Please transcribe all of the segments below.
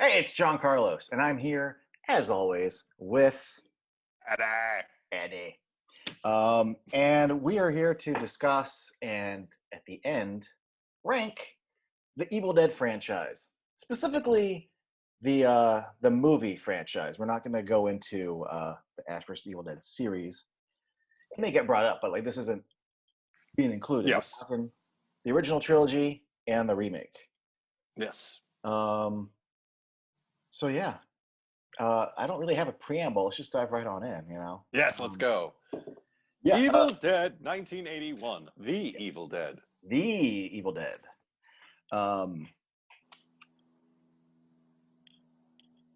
Hey, it's John Carlos, and I'm here, as always, with Ta-da. Eddie. And we are here to discuss and, at the end, rank the Evil Dead franchise, specifically the movie franchise. We're not going to go into the Ash vs. Evil Dead series. It may get brought up, but like this isn't being included. We're Yes. talking the original trilogy and the remake. Yes. Um, so yeah, I don't really have a preamble. Let's just dive right on in. Yes, let's go. Yeah, Evil Dead 1981. The yes, Evil Dead. the Evil Dead. Um,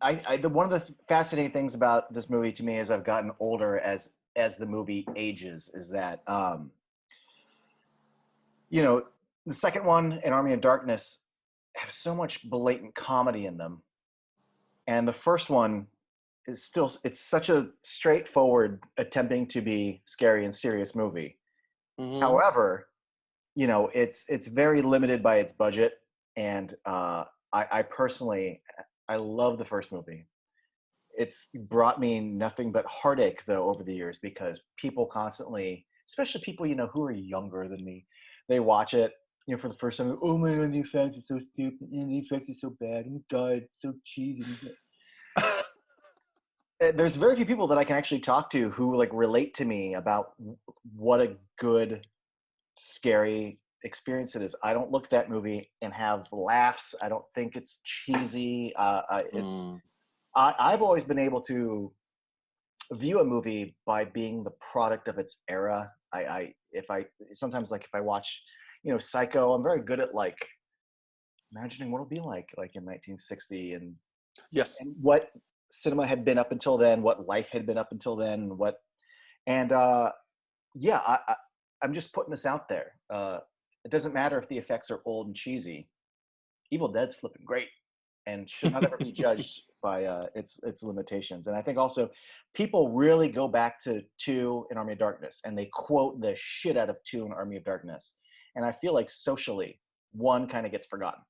one of the fascinating things about this movie to me as I've gotten older as the movie ages is that you know the second one and Army of Darkness have so much blatant comedy in them, and the first one is still it's such a straightforward attempting to be scary and serious movie. Mm-hmm. However, it's very limited by its budget, and I personally I love the first movie. It's brought me nothing but heartache though over the years because people constantly, especially people who are younger than me, they watch it for the first time. Oh my god, the effects are so stupid, and the effects are so bad, and God, it's so cheesy. There's very few people that I can actually talk to who like relate to me about what a good scary experience it is. I don't look at that movie and have laughs. I don't think it's cheesy. I've always been able to view a movie by being the product of its era. I if I sometimes like if I watch, Psycho, I'm very good at like imagining what it'll be like in 1960 Yes. and what cinema had been up until then, what life had been up until then, and yeah, I'm just putting this out there. It doesn't matter if the effects are old and cheesy. Evil Dead's flipping great and should not ever be judged by its limitations. And I think also people really go back to 2 in Army of Darkness and they quote the shit out of 2 in Army of Darkness. And I feel like socially, 1 kind of gets forgotten.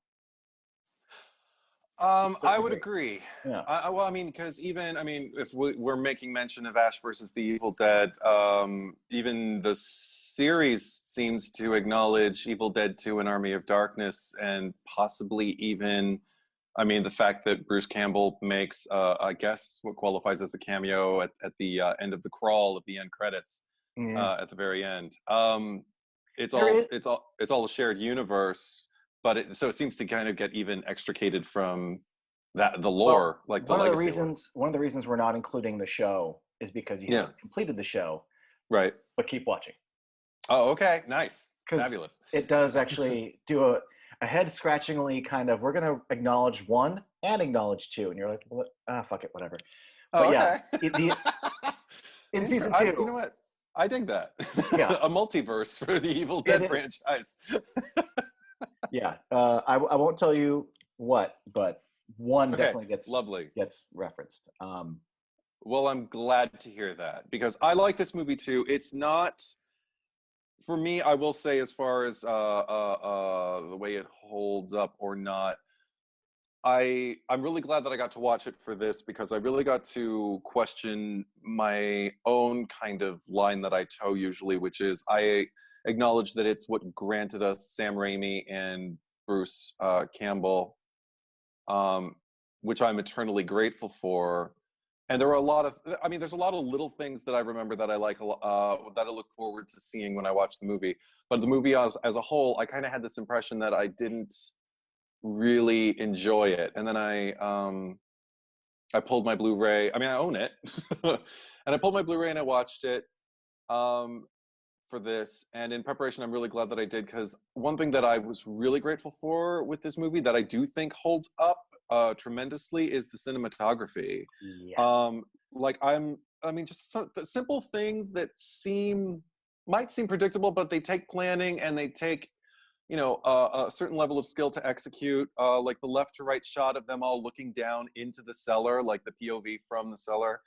To a certain I would degree. agree. Yeah. Well, I mean, because if we're making mention of Ash versus the Evil Dead, even the series seems to acknowledge Evil Dead 2 and Army of Darkness, and possibly even, I mean, the fact that Bruce Campbell makes, I guess, what qualifies as a cameo at the end of the crawl of the end credits, Yeah. at the very end. It's There all is it's all a shared universe, but so it seems to kind of get even extricated from the well, lore, like the legacy lore. one of the reasons we're not including the show is because you Yeah, haven't completed the show, right. but keep watching. Oh, okay, nice, Because fabulous. it does actually do a head scratchingly kind of we're going to acknowledge 1 and acknowledge 2 and you're like what fuck it whatever, but Oh, yeah okay. in season 2. You know what? I dig that. Yeah, A multiverse for the Evil it Dead is. franchise. Yeah, I won't tell you what, but 1 Okay, definitely gets lovely. referenced. Well, I'm glad to hear that because I like this movie too. It's not, for me, I will say, as far as the way it holds up or not, I'm really glad that I got to watch it for this because I really got to question my own kind of line that I toe usually, which is I acknowledge that it's what granted us Sam Raimi and Bruce Campbell, um, which I'm eternally grateful for. And there are a lot of, I mean, there's a lot of little things that I remember that I like, that I look forward to seeing when I watch the movie. But the movie as a whole, I kind of had this impression that I didn't really enjoy it. And then I pulled my Blu-ray. I mean, I own it, and I pulled my Blu-ray and I watched it um, for this. And in preparation, I'm really glad that I did because one thing that I was really grateful for with this movie that I do think holds up tremendously is the cinematography. Yes. Um, like I mean, just the simple things that might seem predictable, but they take planning and they take a certain level of skill to execute, like the left to right shot of them all looking down into the cellar, like the POV from the cellar.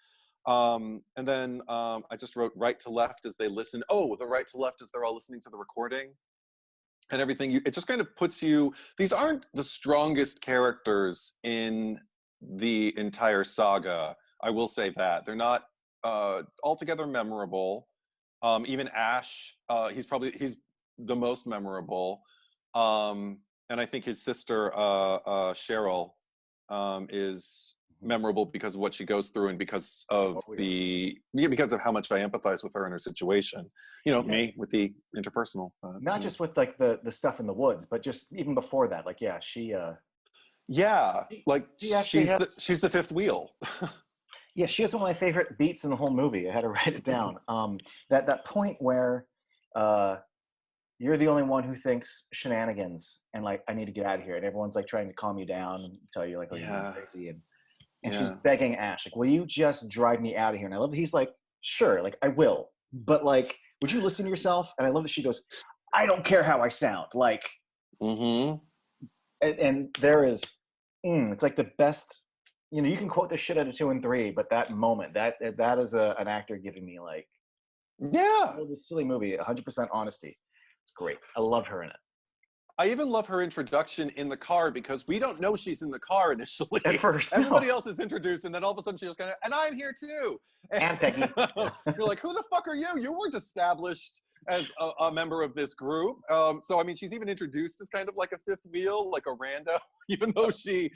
And then I just wrote right to left as they listen. Oh, the right to left as they're all listening to the recording and everything. It just kind of puts you, these aren't the strongest characters in the entire saga. I will say that they're not altogether memorable. Even Ash, he's the most memorable. And I think his sister Cheryl is memorable because of what she goes through and because of because of how much I empathize with her and her situation. Me with the interpersonal. Not just with like the stuff in the woods, but just even before that. Like, yeah, she actually has, she's the fifth wheel. yeah, she has one of my favorite beats in the whole movie. I had to write it down. That point where you're the only one who thinks shenanigans and like I need to get out of here, and everyone's like trying to calm you down and tell you like, oh, you're crazy, and she's begging Ash like, will you just drive me out of here? And I love that he's like, sure, like I will, but like, would you listen to yourself? And I love that she goes, I don't care how I sound, like. And there is, it's like the best. You can quote the shit out of 2 and 3, but that moment, that is an actor giving me like, this silly movie, 100% honesty. It's great. I love her in it. I even love her introduction in the car because we don't know she's in the car initially. At first, everybody else is introduced, and then all of a sudden she just kind of, and I'm here too. And Peggy. You're like, who the fuck are you? You weren't established as a member of this group. So I mean, she's even introduced as kind of like a fifth wheel, like a rando, even though she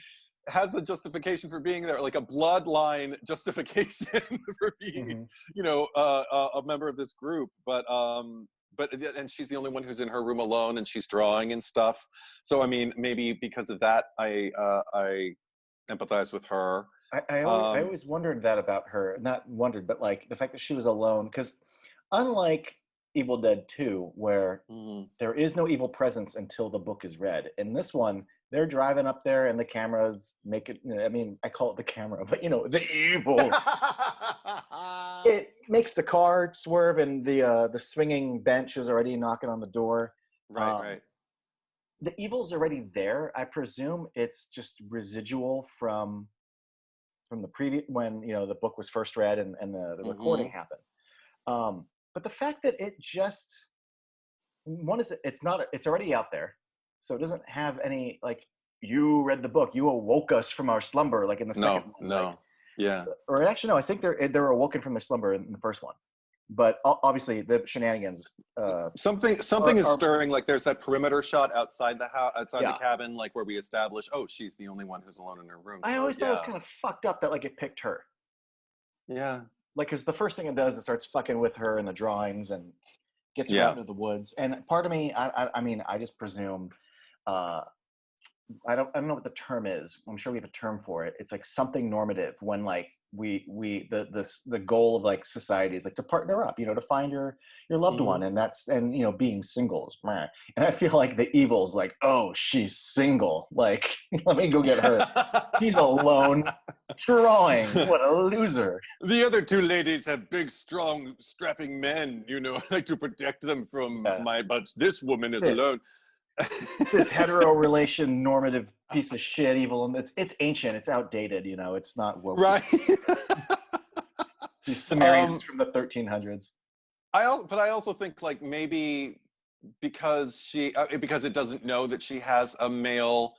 has a justification for being there, like a bloodline justification for being, a member of this group. But and she's the only one who's in her room alone, and she's drawing and stuff. So I mean, maybe because of that, I empathize with her. I always wondered that about her. Not wondered, but like the fact that she was alone. Because unlike Evil Dead 2, where there is no evil presence until the book is read, in this one, they're driving up there and the cameras make it. I mean, I call it the camera, but the evil. It makes the car swerve, and the swinging bench is already knocking on the door. Right. The evil's already there. I presume it's just residual from the previous, when the book was first read and the recording happened. But the fact that it just it's already out there, so it doesn't have any like, you read the book, you awoke us from our slumber, like in the second one. No. Yeah. Or actually, no, I think they're awoken from their slumber in the first one. But obviously, the shenanigans. Something is stirring. Like there's that perimeter shot outside the house, outside the cabin, like where we establish, oh, she's the only one who's alone in her room. I always thought it was kind of fucked up that like it picked her. Yeah. Like, because the first thing it does is starts fucking with her in the drawings and gets her out into the woods. And part of me, I mean, I just presume. I don't know what the term is. I'm sure we have a term for it. It's like something normative, when like the goal of like society is like to partner up, to find your loved one, and being single is meh. And I feel like the evil's like, oh, she's single, like let me go get her. She's alone drawing. What a loser. The other two ladies have big, strong, strapping men, like to protect them from but this woman is alone. This hetero relation normative piece of shit, evil, and it's ancient, it's outdated, it's not woke. Right. These Sumerians from the 1300s. But I also think like maybe because it doesn't know that she has a male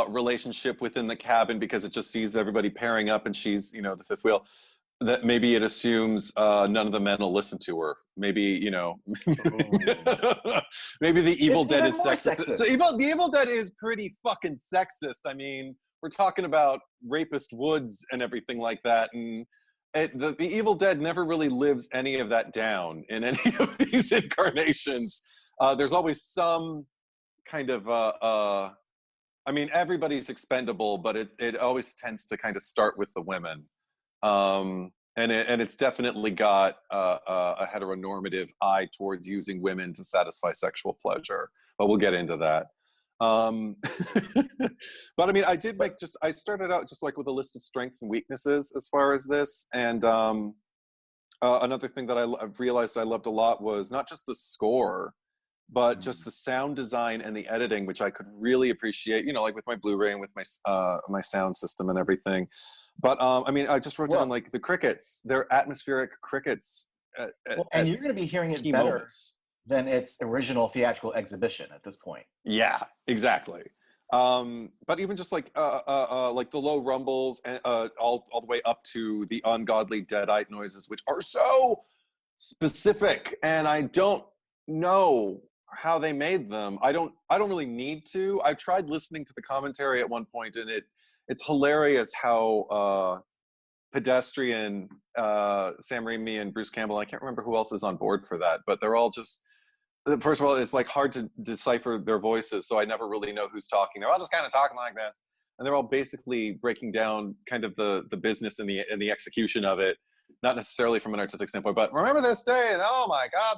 relationship within the cabin, because it just sees everybody pairing up and she's the fifth wheel, that maybe it assumes none of the men will listen to her. Maybe maybe the Evil Dead is sexist. The Evil Dead is pretty fucking sexist. I mean, we're talking about rapist woods and everything like that, and the Evil Dead never really lives any of that down in any of these incarnations. There's always some kind of I mean, everybody's expendable, but it always tends to kind of start with the women. And it's definitely got a heteronormative eye towards using women to satisfy sexual pleasure, but we'll get into that. But I mean, I started out just like with a list of strengths and weaknesses as far as this, and another thing that I've realized I loved a lot was not just the score, but just the sound design and the editing, which I could really appreciate, like with my Blu-ray and with my sound system and everything. But I mean, I just wrote down like the crickets. They're atmospheric crickets. And you're going to be hearing it better than its original theatrical exhibition at this point. Yeah, exactly. But even just like the low rumbles and all the way up to the ungodly deadite noises, which are so specific, and I don't know how they made them. I don't really need to. I tried listening to the commentary at one point, and it's hilarious how pedestrian Sam Raimi and Bruce Campbell. I can't remember who else is on board for that, but they're all just. First of all, it's like hard to decipher their voices, so I never really know who's talking. They're all just kind of talking like this, and they're all basically breaking down kind of the business and the execution of it, not necessarily from an artistic standpoint. But remember this day, and oh my God,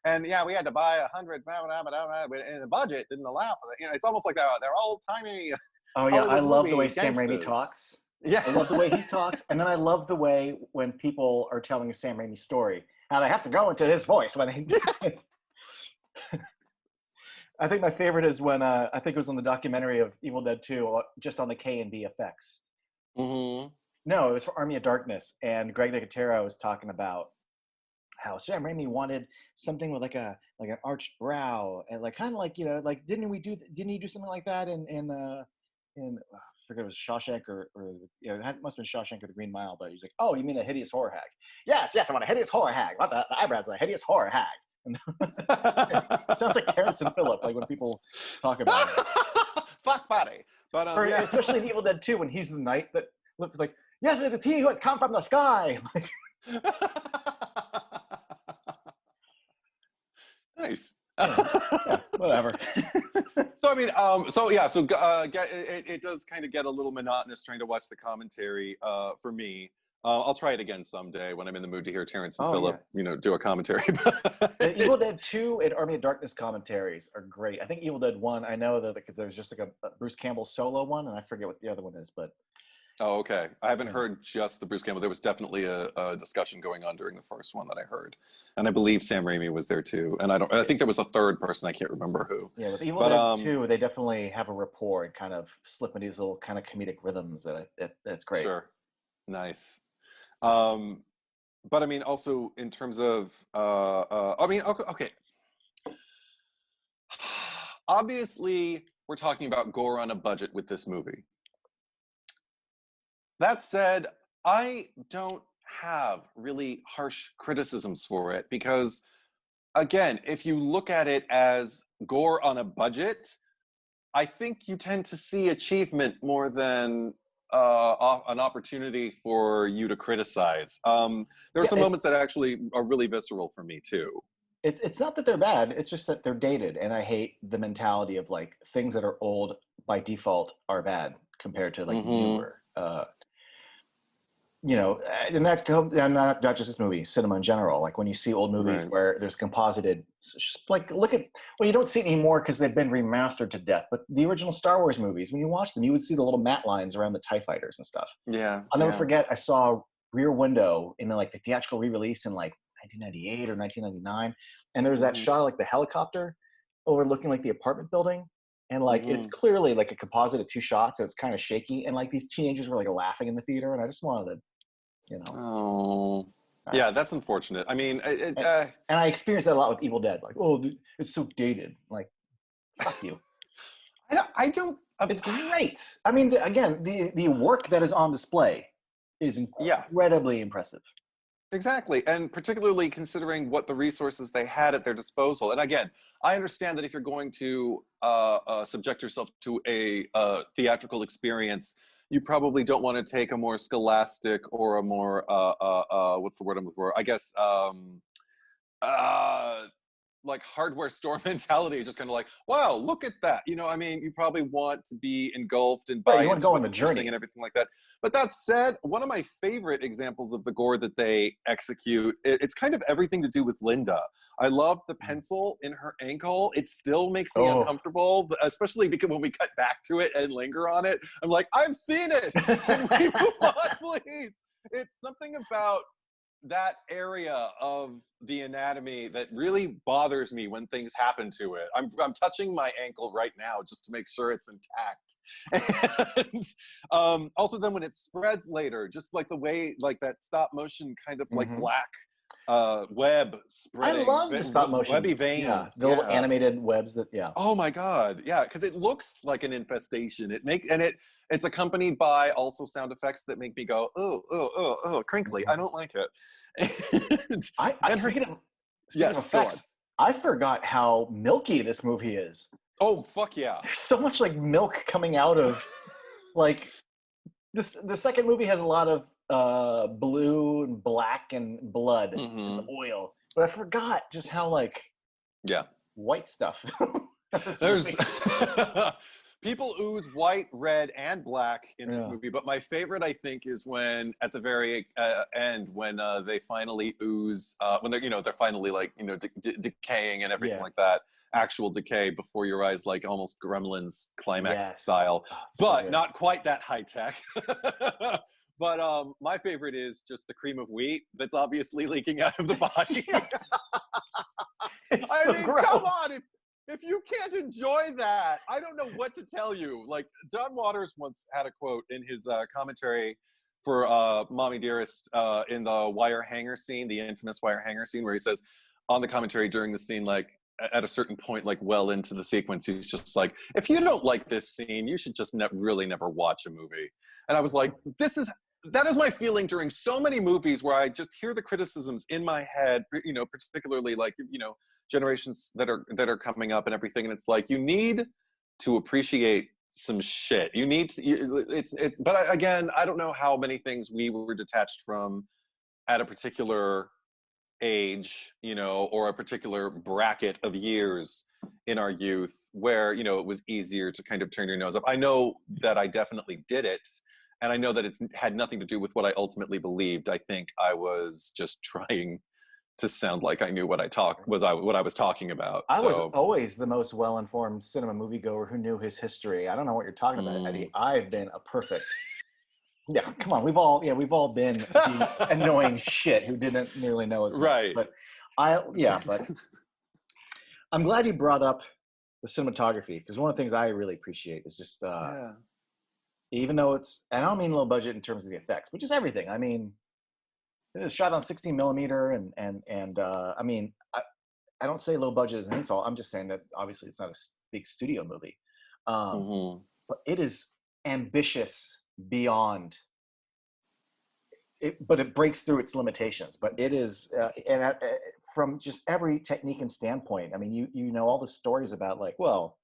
and yeah, we had to buy 100, and the budget didn't allow for that. It's almost like they're old timey Oh yeah, I Hollywood love the way movie Sam Raimi gangsters. talks. Yeah. I love the way he talks, and then I love the way when people are telling a Sam Raimi story, how they have to go into his voice when they. I think my favorite is when I think it was on the documentary of Evil Dead 2, just on the K and B effects. Mm-hmm. No, it was for Army of Darkness, and Greg Nicotero was talking about how Sam Raimi wanted something with like an arched brow, and like kind of like like didn't he do something like that I forget, it was Shawshank or it must have been Shawshank or the Green Mile, but he's like, oh, you mean a hideous horror hag? Yes, I want a hideous horror hag. What the eyebrows are a hideous horror hag. And it sounds like Terrence and Phillip, like when people talk about it. Fuck buddy. But Or yeah. especially in Evil Dead 2 when he's the knight that looks like, yes, it is he who has come from the sky. Nice. Yeah, whatever. So I mean, it does kind of get a little monotonous trying to watch the commentary for me. I'll try it again someday when I'm in the mood to hear Terrence and Phillip, do a commentary. The Evil Dead 2 and Army of Darkness commentaries are great. I think Evil Dead 1, I know that because there's just like a Bruce Campbell solo one, and I forget what the other one is, but. Oh, okay. I haven't heard just the Bruce Campbell. There was definitely a discussion going on during the first one that I heard, and I believe Sam Raimi was there too. And I think there was a third person. I can't remember who. Yeah, with Evil Dead 2, they definitely have a rapport and kind of slip into these little kind of comedic rhythms that's great. Sure, nice. But I mean, also in terms of, okay. Obviously, we're talking about gore on a budget with this movie. That said, I don't have really harsh criticisms for it because, again, if you look at it as gore on a budget, I think you tend to see achievement more than an opportunity for you to criticize. There are some moments that actually are really visceral for me too. It's not that they're bad, it's just that they're dated, and I hate the mentality of like things that are old by default are bad compared to like newer. And that comes, and not just this movie, cinema in general. Like when you see old movies where there's composited, like you don't see it anymore because they've been remastered to death. But the original Star Wars movies, when you watch them, you would see the little matte lines around the TIE fighters and stuff. Yeah. I'll never forget. I saw Rear Window in the theatrical re-release in like 1998 or 1999, and there was that shot of like the helicopter overlooking like the apartment building. And like it's clearly like a composite of two shots, and it's kind of shaky. And like these teenagers were like laughing in the theater, and I just wanted to, Oh, yeah, that's unfortunate. I mean, and I experienced that a lot with Evil Dead. Like, oh, it's so dated. Like, fuck you. I don't. It's great. I mean, the work that is on display is incredibly impressive. Exactly, and particularly considering what the resources they had at their disposal. And again, I understand that if you're going to subject yourself to a theatrical experience, you probably don't want to take a more scholastic or a more what's the word I'm looking for? I guess like hardware store mentality, just kind of like, wow, look at that. I mean, you probably want to be engulfed and buy into go on the journey and everything like that. But that said, one of my favorite examples of the gore that they execute, it's kind of everything to do with Linda. I love the pencil in her ankle. It still makes me uncomfortable, especially because when we cut back to it and linger on it, I'm like, I've seen it. Can we move on, please? It's something about that area of the anatomy that really bothers me when things happen to it. I'm touching my ankle right now just to make sure it's intact. And also then when it spreads later, just like the way like that stop motion kind of like black web I spreading, love the stop webby motion. Yeah, veins. the little Yeah. animated webs that, yeah. Oh my God. Yeah, because it looks like an infestation. It's accompanied by also sound effects that make me go, oh, oh, oh, oh, crinkly. I don't like it. I And her, speaking of yes, go on. effects, I forgot how milky this movie is. Oh, fuck yeah. There's so much like milk coming out of like this. The second movie has a lot of blue and black and blood and Hmm. oil, but I forgot just how like Yeah. white stuff. This There's movie. people ooze white, red, and black in this Yeah. movie, but my favorite, I think, is when at the very end, when they finally ooze, when they're finally like decaying and everything Yeah. like that, actual decay before your eyes, like almost Gremlins climax Yes. style, Oh, it's so but good. not quite that high tech. But my favorite is just the cream of wheat that's obviously leaking out of the body. Yeah. It's I so mean, gross. come on. If you can't enjoy that, I don't know what to tell you. Like, John Waters once had a quote in his commentary for Mommy Dearest in the wire hanger scene, the infamous wire hanger scene, where he says on the commentary during the scene, like, at a certain point, like well into the sequence, he's just like, if you don't like this scene, you should just really never watch a movie. And I was like, that is my feeling during so many movies where I just hear the criticisms in my head, particularly like, generations that are coming up and everything. And it's like, you need to appreciate some shit. You need to, but again, I don't know how many things we were detached from at a particular age, or a particular bracket of years in our youth where, it was easier to kind of turn your nose up. I know that I definitely did it. And I know that it's had nothing to do with what I ultimately believed. I think I was just trying to sound like I knew what I was talking about. I was So, always the most well-informed cinema moviegoer who knew his history. I don't know what you're talking about, Eddie. I've been a perfect. Yeah, come on. We've all been the annoying shit who didn't nearly know as much. right. But but I'm glad you brought up the cinematography, because one of the things I really appreciate is just Yeah. even though I don't mean low budget in terms of the effects, but just everything. I mean, it was shot on 16 millimeter, and I mean, I don't say low budget as an insult. I'm just saying that obviously it's not a big studio movie, Mm-hmm. but it is ambitious beyond it. But it breaks through its limitations. But it is, from just every technique and standpoint. I mean, you know all the stories about like, well,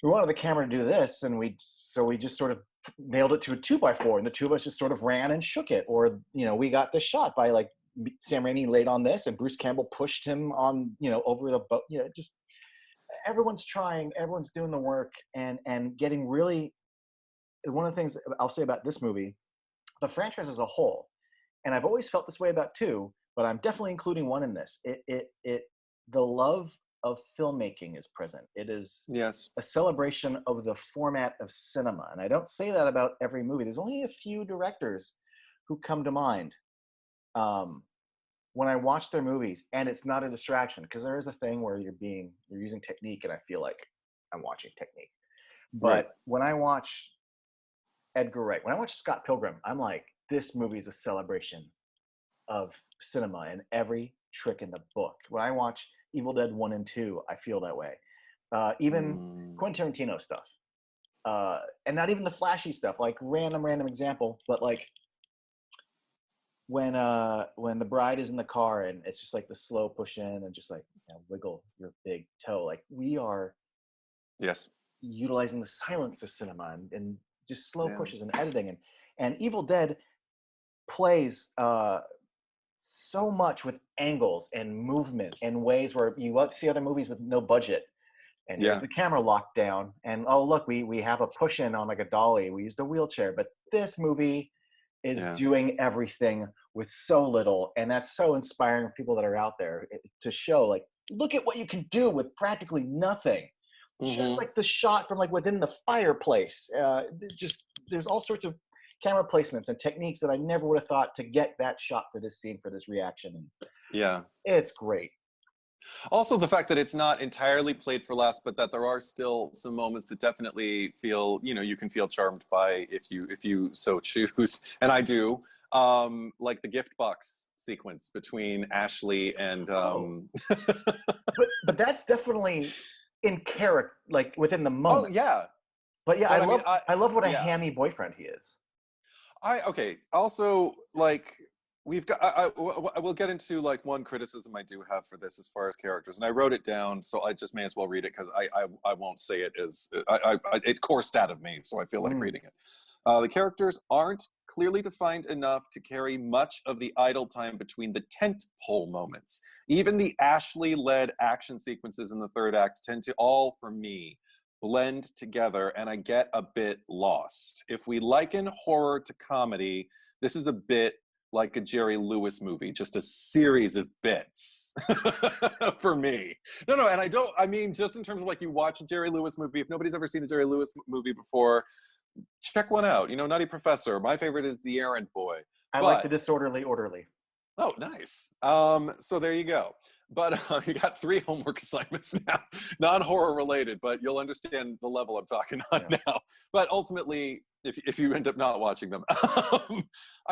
we wanted the camera to do this, and we just sort of nailed it to a 2x4, and the two of us just sort of ran and shook it. Or we got this shot by like Sam Raimi laid on this, and Bruce Campbell pushed him on over the boat. Just everyone's trying, everyone's doing the work, and getting really. One of the things I'll say about this movie, the franchise as a whole, and I've always felt this way about two, but I'm definitely including one in this. The love of filmmaking is present. It is Yes. a celebration of the format of cinema. And I don't say that about every movie. There's only a few directors who come to mind when I watch their movies, and it's not a distraction, because there is a thing where you're using technique, and I feel like I'm watching technique. Right. But when I watch Edgar Wright, when I watch Scott Pilgrim, I'm like, this movie is a celebration of cinema and every trick in the book. When I watch Evil Dead 1 and 2, I feel that way. Even Quentin Tarantino stuff. And not even the flashy stuff, like random example, but like when the bride is in the car and it's just like the slow push in and just like wiggle your big toe. Like we are Yes. utilizing the silence of cinema and just slow Yeah. pushes and editing. And Evil Dead plays so much with angles and movement in ways where you see other movies with no budget, and here's Yeah. the camera locked down, and oh look, we have a push in on like a dolly, we used a wheelchair. But this movie is doing everything with so little, and that's so inspiring for people that are out there to show like, look at what you can do with practically nothing. Just like the shot from like within the fireplace, there's all sorts of camera placements and techniques that I never would have thought to get that shot for this scene, for this reaction. And Yeah. it's great. Also, the fact that it's not entirely played for laughs, but that there are still some moments that definitely feel, you can feel charmed by if you so choose, and I do. like the gift box sequence between Ashley and but that's definitely in character, like within the oh moment. yeah. But yeah, But I mean, I love what a yeah. hammy boyfriend he is. Okay. Also, like we've got. I will get into like one criticism I do have for this as far as characters, and I wrote it down, so I just may as well read it because I won't say it as it coursed out of me, so I feel like reading it. The characters aren't clearly defined enough to carry much of the idle time between the tent pole moments. Even the Ashley-led action sequences in the third act tend to all, for me, blend together, and I get a bit lost. If we liken horror to comedy, this is a bit like a Jerry Lewis movie, just a series of bits for me. No, and I mean, just in terms of like you watch a Jerry Lewis movie, if nobody's ever seen a Jerry Lewis movie before, check one out. You know, Nutty Professor. My favorite is The Errand Boy. I like the disorderly orderly. Oh, nice. So there you go. But you got 3 homework assignments now, non-horror related, but you'll understand the level I'm talking on now. But ultimately, if you end up not watching them, I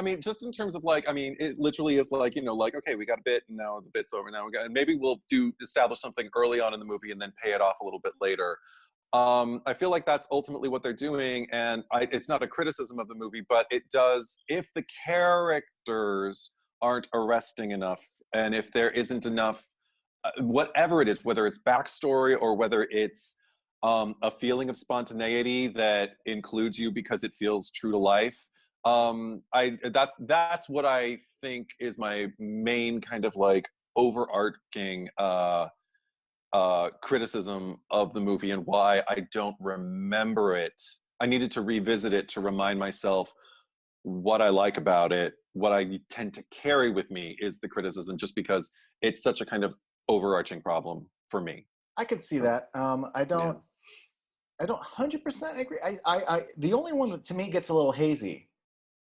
mean, just in terms of like, I mean, it literally is like, you know, like, okay, we got a bit, and now the bit's over. Now and maybe we'll establish something early on in the movie and then pay it off a little bit later. I feel like that's ultimately what they're doing, and it's not a criticism of the movie, but it does, if the characters aren't arresting enough, and if there isn't enough, whatever it is, whether it's backstory or whether it's a feeling of spontaneity that includes you because it feels true to life, that's what I think is my main kind of like overarching criticism of the movie and why I don't remember it. I needed to revisit it to remind myself what I like about it. What I tend to carry with me is the criticism, just because it's such a kind of overarching problem for me. I could see that. I don't 100% agree. The only one that to me gets a little hazy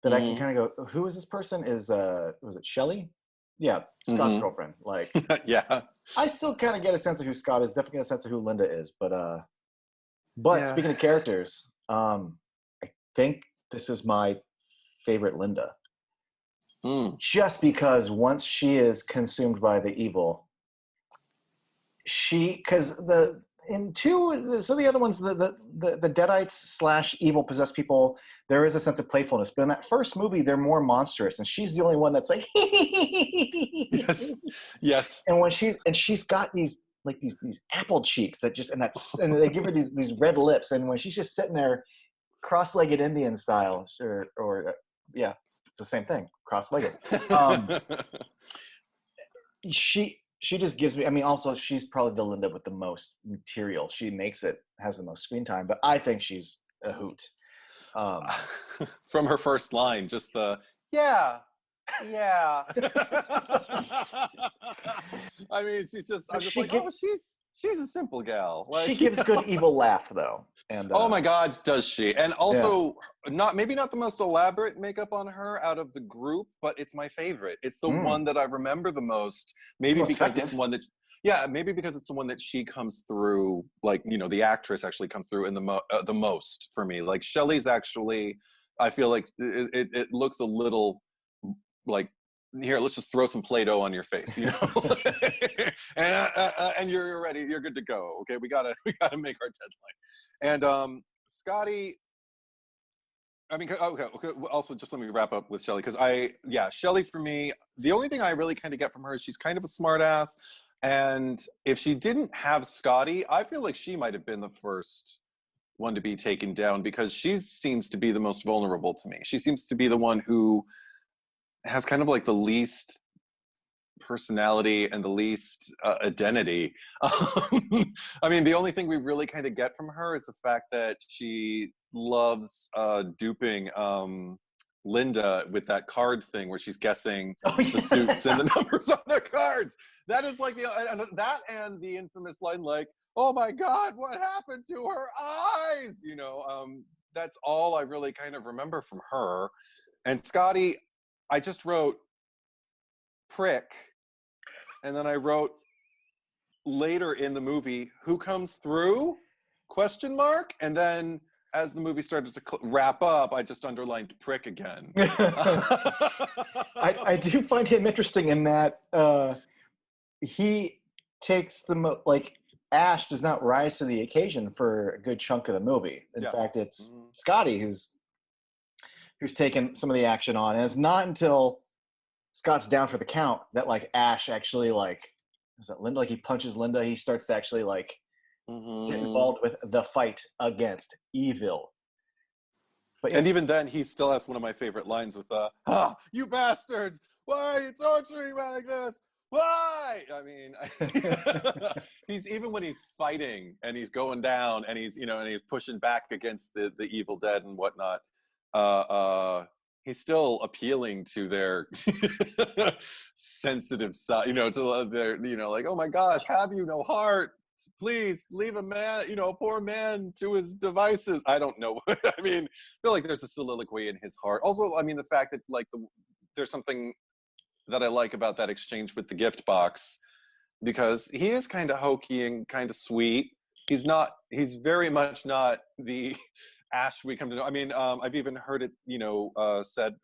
that I can kind of go, who is this person? Is was it Shelley? Yeah, Scott's girlfriend. Like, yeah, I still kind of get a sense of who Scott is. Definitely get a sense of who Linda is. But speaking of characters, I think this is my favorite Linda. Just because once she is consumed by the evil, because the other ones, the Deadites / evil possessed people, there is a sense of playfulness. But in that first movie, they're more monstrous, and she's the only one that's like, yes. And she's got these apple cheeks that just and they give her these red lips, and when she's just sitting there, cross-legged Indian style, or yeah, it's the same thing, cross-legged. She just gives me, I mean, also she's probably the Linda with the most material. She has the most screen time, but I think she's a hoot. From her first line, just the yeah. I mean, I'm just like, oh, she's a simple gal. Like, she gives good evil laugh though. And oh my God, does she? And also, maybe not the most elaborate makeup on her out of the group, but it's my favorite. It's the one that I remember the most. Maybe because it's the one that, maybe because it's the one that she comes through. Like, you know, the actress actually comes through in the most for me. Like Shelley's actually, I feel like it looks a little like, here, let's just throw some Play-Doh on your face, you know, and you're ready, you're good to go. Okay, we gotta make our deadline. And Scotty, I mean, okay. Also, just let me wrap up with Shelley, because Shelley for me, the only thing I really kind of get from her is she's kind of a smart ass, and if she didn't have Scotty, I feel like she might have been the first one to be taken down, because she seems to be the most vulnerable to me. She seems to be the one who has kind of like the least personality and the least identity. I mean, the only thing we really kind of get from her is the fact that she loves duping Linda with that card thing where she's guessing the suits and the numbers on the cards. That is like that and the infamous line like, oh my God, what happened to her eyes? You know, that's all I really kind of remember from her. And Scotty, I just wrote prick, and then I wrote later in the movie, who comes through? ? And then as the movie started to wrap up, I just underlined prick again. I do find him interesting in that he takes like Ash does not rise to the occasion for a good chunk of the movie. In fact, it's Scotty who's taken some of the action on, and it's not until Scott's down for the count that like Ash actually like is that Linda, like he punches Linda, he starts to actually like get involved with the fight against evil. But yes, and even then, he still has one of my favorite lines with you bastards, why are you torturing me like this? Why? I mean, he's even when he's fighting and he's going down and he's and he's pushing back against the evil dead and whatnot. He's still appealing to their sensitive side, to their, like, oh my gosh, have you no heart? Please leave a man, a poor man to his devices. I don't know. I mean, I feel like there's a soliloquy in his heart. Also, I mean, the fact that like there's something that I like about that exchange with the gift box, because he is kind of hokey and kind of sweet. He's very much not the Ash we come to know. I mean, I've even heard it, said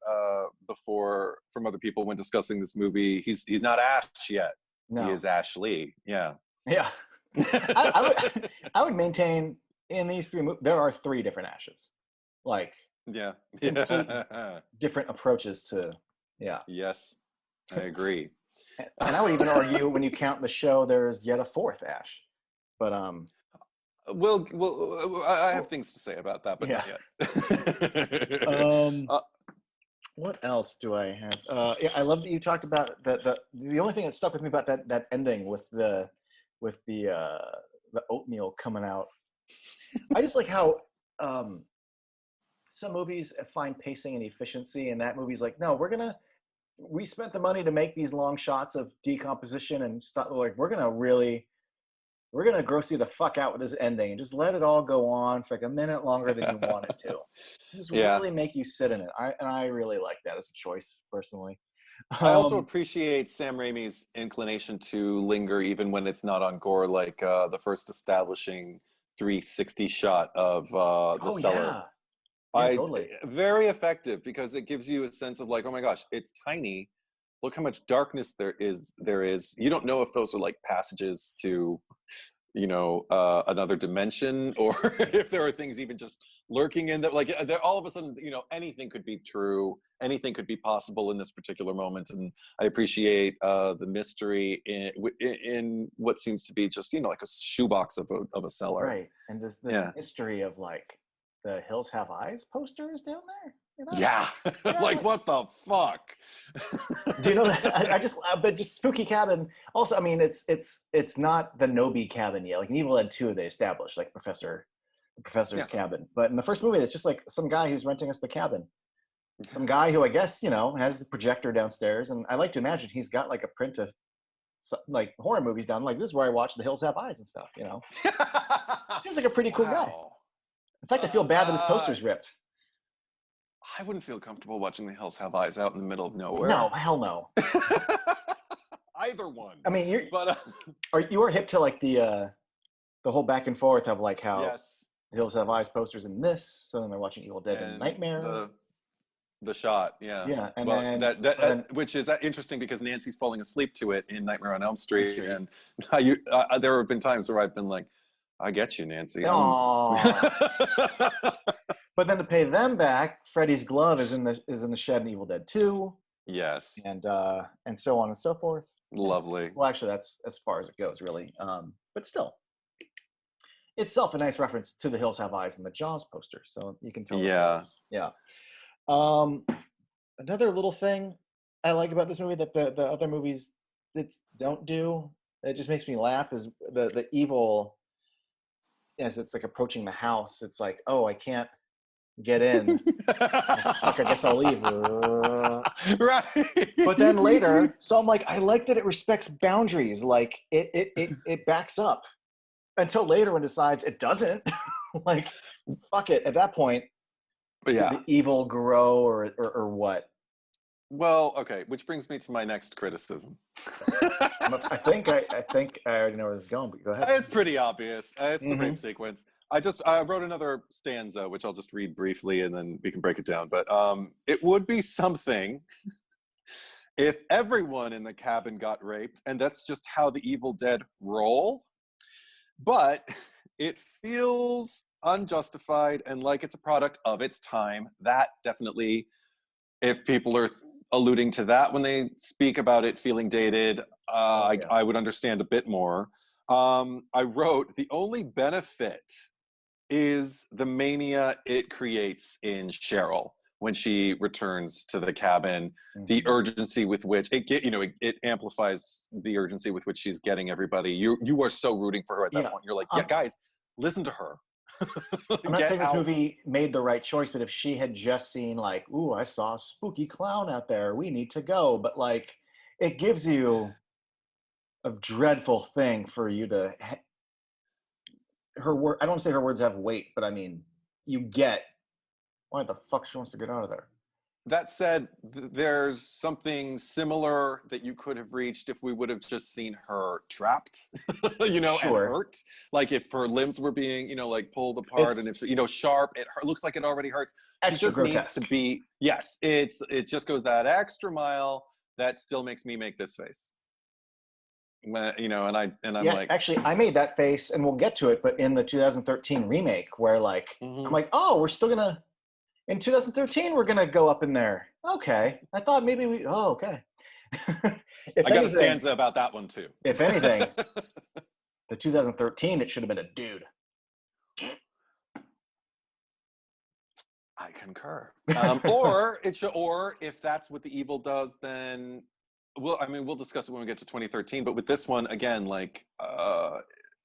before from other people when discussing this movie. He's not Ash yet. No. He is Ashley. Yeah. Yeah. I would maintain in these three movies there are three different Ashes, like different approaches to Yes, I agree. And I would even argue when you count the show, there's yet a fourth Ash, but well, I have things to say about that, but not yet. What else do I have? I love that you talked about the only thing that stuck with me about that ending with the oatmeal coming out. I just like how some movies find pacing and efficiency, and that movie's like, no, we spent the money to make these long shots of decomposition and stuff. Like we're gonna gross you the fuck out with this ending and just let it all go on for like a minute longer than you want it to. Just really make you sit in it. I really like that as a choice personally. I also appreciate Sam Raimi's inclination to linger even when it's not on gore, like the first establishing 360 shot of the cellar. Totally. Very effective, because it gives you a sense of like, oh my gosh, it's tiny. Look how much darkness there is. You don't know if those are like passages to, another dimension, or if there are things even just lurking in that. Like, all of a sudden, anything could be true, anything could be possible in this particular moment. And I appreciate the mystery in what seems to be just, like a shoebox of a cellar. Right, and this mystery of like the Hills Have Eyes poster is down there. Yeah, like what the fuck? Do you know that? But just spooky cabin. Also, I mean, it's not the Nobi cabin yet. Like in Evil Dead 2, they established like the professor's cabin. But in the first movie, it's just like some guy who's renting us the cabin. Some guy who I guess has the projector downstairs, and I like to imagine he's got like a print of like horror movies down. Like this is where I watch The Hills Have Eyes and stuff. Seems like a pretty cool guy. In fact, I feel bad that his poster's ripped. I wouldn't feel comfortable watching The Hills Have Eyes out in the middle of nowhere. No, hell no. Either one. I mean, you are hip to like the whole back and forth of like how The Hills Have Eyes posters in this, so then they're watching Evil Dead and Nightmare. The shot, and well, then which is interesting because Nancy's falling asleep to it in Nightmare on Elm Street, and there have been times where I've been like, I get you, Nancy. But then to pay them back, Freddy's glove is in the shed in Evil Dead 2. Yes. And so on and so forth. Lovely. Well, actually, that's as far as it goes, really. But still, itself a nice reference to The Hills Have Eyes and the Jaws poster, so you can tell. Yeah. Another little thing I like about this movie that the other movies don't do, it just makes me laugh, is the evil. As it's like approaching the house, it's like, oh, I can't get in. Fuck, I guess I'll leave. Right. But then later, so I'm like, I like that it respects boundaries. Like it backs up until later when it decides it doesn't. Like, fuck it. At that point, the evil grow or what? Well, okay, which brings me to my next criticism. I think I already know where this is going, but go ahead. It's pretty obvious. It's the Hmm. rape sequence. I wrote another stanza, which I'll just read briefly, and then we can break it down. But it would be something if everyone in the cabin got raped, and that's just how the Evil Dead roll. But it feels unjustified and like it's a product of its time. That definitely, if people are alluding to that when they speak about it feeling dated, Yeah. I would understand a bit more. I wrote, the only benefit is the mania it creates in Cheryl when she returns to the cabin. The Mhm. urgency with which it amplifies the urgency with which she's getting everybody. You are so rooting for her at that Yeah. point. You're like, yeah, I'm, guys, listen to her. I'm not Get saying this out. movie made the right choice, but if she had just seen like, "Ooh, I saw a spooky clown out there. We need to go," but like, it gives you a dreadful thing for you to her word. I don't want to say her words have weight, but I mean, you get why the fuck she wants to get out of there. That said, there's something similar that you could have reached if we would have just seen her trapped, and Sure, hurt. Like if her limbs were being, like pulled apart, and it's if sharp, it looks like it already hurts. She extra just needs to grotesque. be. Yes, it just goes that extra mile that still makes me make this face. And I'm Yeah, like, actually, I made that face, and we'll get to it. But in the 2013 remake, where like I'm mhm. like, oh, we're still gonna in 2013 we're gonna go up in there. Okay, I thought maybe we. Oh, okay. if I got a anything, stanza about that one too. if anything, the 2013 it should have been a dude. I concur. Or if that's what the evil does, then we'll discuss it when we get to 2013. But with this one, again, like,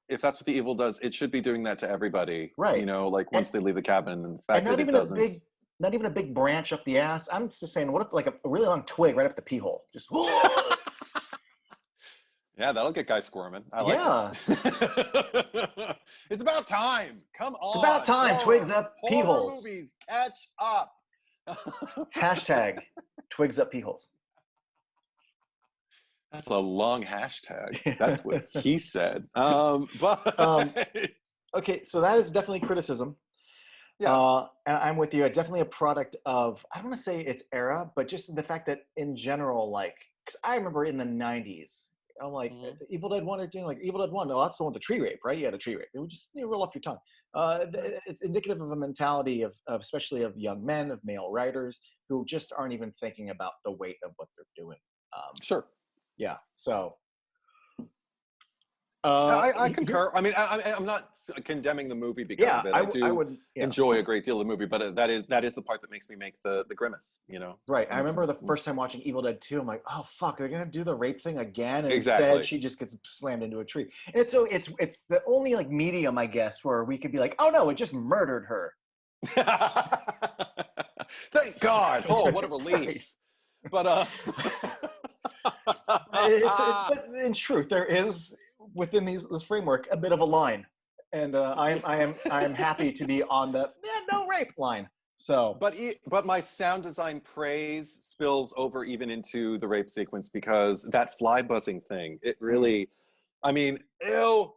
if that's what the evil does, it should be doing that to everybody. Right, Like and once they leave the cabin, and the and fact that it doesn't. not even a big branch up the ass. I'm just saying, what if like a really long twig right up the pee hole? Just Yeah, that'll get guys squirming. I like it. yeah. It's about time. Come It's about on, time. Twigs up pee horror holes. movies, catch up. Hashtag twigs up pee holes. That's a long hashtag. That's what he said. um, But okay, so that is definitely criticism. yeah. And I'm with you. Definitely a product of, I don't want to say its era, but just the fact that in general, like, because I remember in the 90s, I'm like, Mhm. Evil Dead 1 or doing like Evil Dead 1. No, that's the one with the tree rape, right? Yeah, the tree rape. It would just roll off your tongue. Right. It's indicative of a mentality of especially of young men, of male writers who just aren't even thinking about the weight of what they're doing. Sure. Yeah. So, I here, concur. I mean, I'm not condemning the movie because yeah, of it. I I do would, yeah. enjoy a great deal of the movie, but that is the part that makes me make the grimace. Right. I When remember some, the first time watching Evil Dead 2, I'm like, oh fuck, they're gonna do the rape thing again. And instead exactly. she just gets slammed into a tree. And it's the only like medium, I guess, where we could be like, oh no, it just murdered her. Thank God. Oh, what a Right. relief. But But in truth, there is within this framework a bit of a line. And I am happy to be on the no rape line. So but my sound design praise spills over even into the rape sequence because that fly buzzing thing, it mm, really, I mean, ew.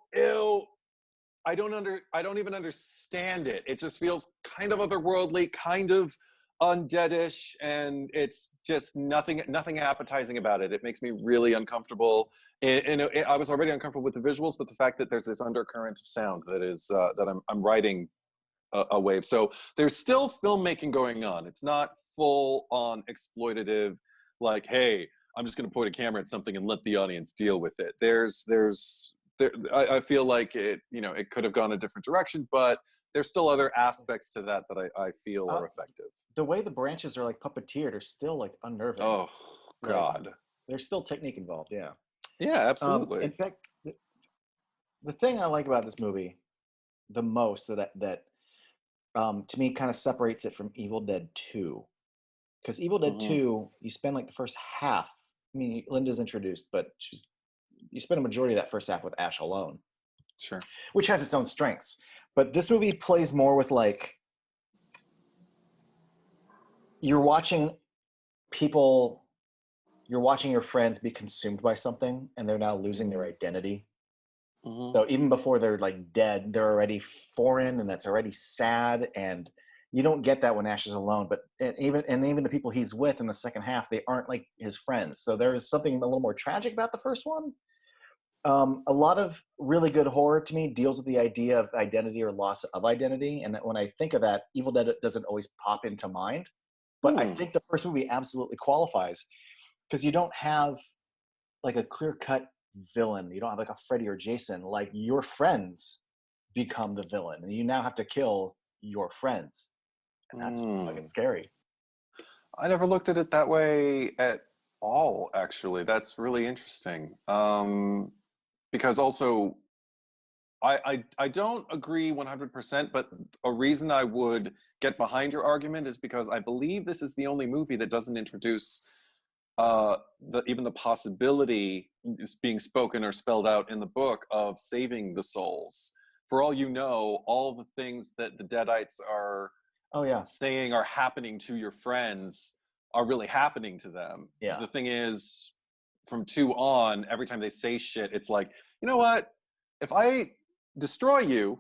I don't even understand it. It just feels kind of otherworldly, kind of undeadish, and it's just nothing appetizing about it. It makes me really uncomfortable. I was already uncomfortable with the visuals, but the fact that there's this undercurrent of sound that is that I'm writing a wave. So there's still filmmaking going on. It's not full on exploitative, like, hey, I'm just going to point a camera at something and let the audience deal with it. I feel like it could have gone a different direction, but there's still other aspects to that I feel uh, are effective. the way the branches are like puppeteered are still like unnerving. Oh Like God. there's still technique involved. Yeah. Yeah, absolutely. In fact, the thing I like about this movie the most that to me kind of separates it from Evil Dead 2, because Evil Dead Hmm. 2, you spend like the first half. I mean, Linda's introduced, but you spend a majority of that first half with Ash alone, Sure. which has its own strengths. But this movie plays more with like you're watching people you're watching your friends be consumed by something, and they're now losing their Mhm. identity. Mhm. So even before they're like dead, they're already foreign, and that's already sad. And you don't get that when Ash is alone. But even the people he's with in the second half, they aren't like his friends. So there is something a little more tragic about the first one. A lot of really good horror to me deals with the idea of identity or loss of identity. And when I think of that, Evil Dead doesn't always pop into mind. But I Hmm. think the first movie absolutely qualifies because you don't have like a clear cut villain. You don't have like a Freddy or Jason. Like your friends become the villain, and you now have to kill your friends, and that's fucking Hmm. scary. I never looked at it that way at all, actually. That's really interesting. Because also I don't agree 100%, but a reason I would get behind your argument is because I believe this is the only movie that doesn't introduce even the possibility is being spoken or spelled out in the book of saving the souls. For all you know, all the things that the Deadites are Oh yeah, saying are happening to your friends are really happening to them. yeah, The thing is, from two on, every time they say shit, it's like, you know what? If I destroy you,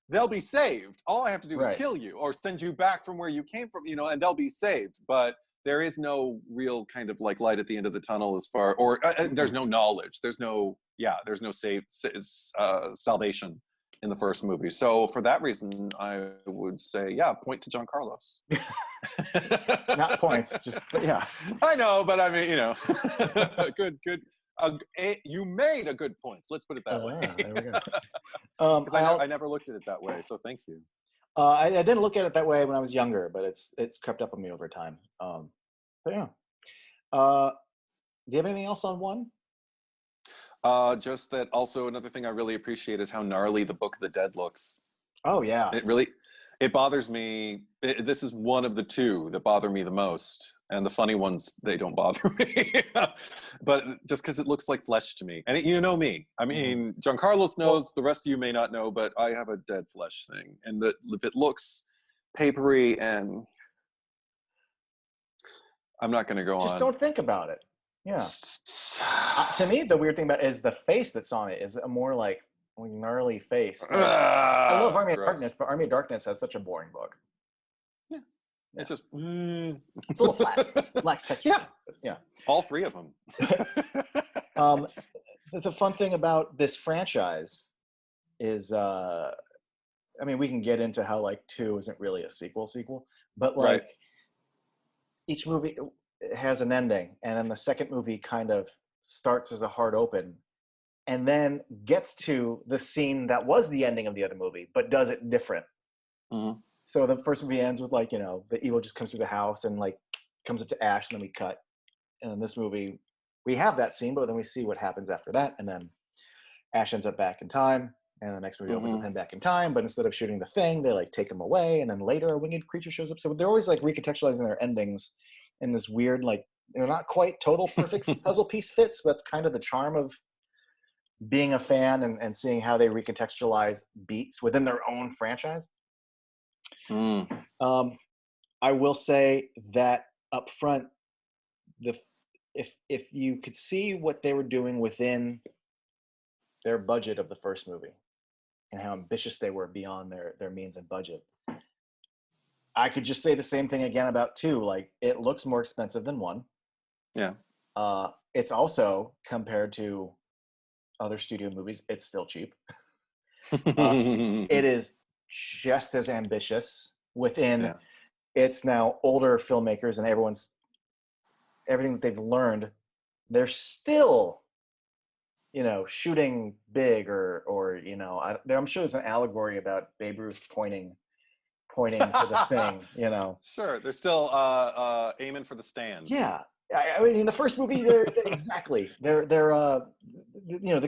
they'll be saved. All I have to do is right. kill you or send you back from where you came from, and they'll be saved. But there is no real kind of like light at the end of the tunnel as far, or there's Mm-mm. no knowledge. There's no salvation in the first movie. So for that reason, I would say, yeah, point to John Carlos. Not points, just but yeah. I know, but I mean, good. You made a good point. Let's put it that way. There we go. Because I I never looked at it that way. So thank you. I didn't look at it that way when I was younger, but it's crept up on me over time. But yeah. Do you have anything else on one? Just that also another thing I really appreciate is how gnarly the Book of the Dead looks. Oh yeah, It bothers me. This is one of the two that bother me the most. And the funny ones, they don't bother me. But just because it looks like flesh to me. And you know me. I hmm. mean, Giancarlos Well, knows, the rest of you may not know, but I have a dead flesh thing. And that if it looks papery and I'm not going to go just on. don't think about it. Yeah. To me, the weird thing about it is the face that's on it is a more like gnarly face. Like I love Army of Gross. Darkness, but Army of Darkness has such a boring book. Yeah. Yeah, It's just. it's a little flat, lacks texture. Yeah. But yeah. All three of them. um, the fun thing about this franchise is, I mean, we can get into how like two isn't really a sequel, but Right. like each movie has an ending, and then the second movie kind of starts as a hard open and then gets to the scene that was the ending of the other movie, but does it different. Mhm. So the first movie ends with like, the evil just comes through the house and like comes up to Ash, and then we cut. And in this movie, we have that scene, but then we see what happens after that. And then Ash ends up back in time. And the next movie opens with Mhm. him back in time, but instead of shooting the thing, they like take him away. And then later a winged creature shows up. So they're always like recontextualizing their endings in this weird, like, they're not quite total perfect puzzle piece fits, but it's kind of the charm of being a fan and seeing how they recontextualize beats within their own franchise. Mm. Um, I will say that up front, the if you could see what they were doing within their budget of the first movie and how ambitious they were beyond their means and budget, I could just say the same thing again about two. Like it looks more expensive than one. Yeah. It's also compared to other studio movies, it's still cheap. Uh, it is just as ambitious within Yeah. its now older filmmakers and everything that they've learned. They're still, shooting big or I'm sure there's an allegory about Babe Ruth pointing to the thing. Sure. They're still aiming for the stands. Yeah. I mean, in the first movie, the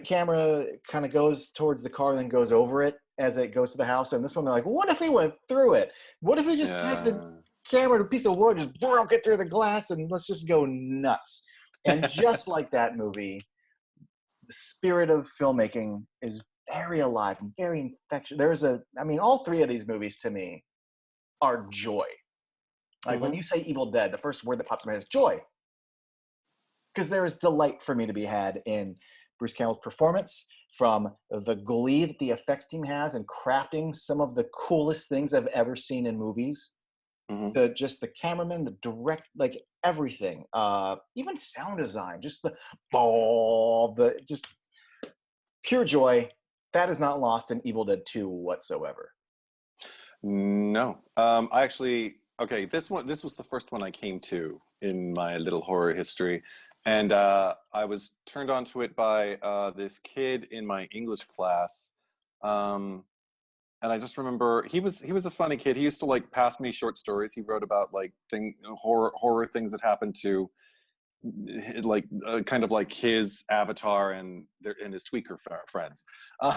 camera kind of goes towards the car and then goes over it as it goes to the house. And this one, they're like, what if we went through it? What if we just tagged the Yeah. camera to a piece of wood, just broke it through the glass, and let's just go nuts? And just like that movie, the spirit of filmmaking is very alive and very infectious. All three of these movies to me are joy. Like when Mm-hmm. you say Evil Dead, the first word that pops in my head is joy. because there is delight for me to be had in Bruce Campbell's performance, from the glee that the effects team has in crafting some of the coolest things I've ever seen in movies. Mhm. Just the cameraman, the direct, like everything, even sound design, just the just pure joy. That is not lost in Evil Dead 2 whatsoever. No. I actually, okay, this was the first one I came to in my little horror history. And I was turned on to it by this kid in my English class. Um, and I just remember he was a funny kid. He used to like pass me short stories. He wrote about like horror things that happened to like kind of like his avatar and his tweaker friends. Um,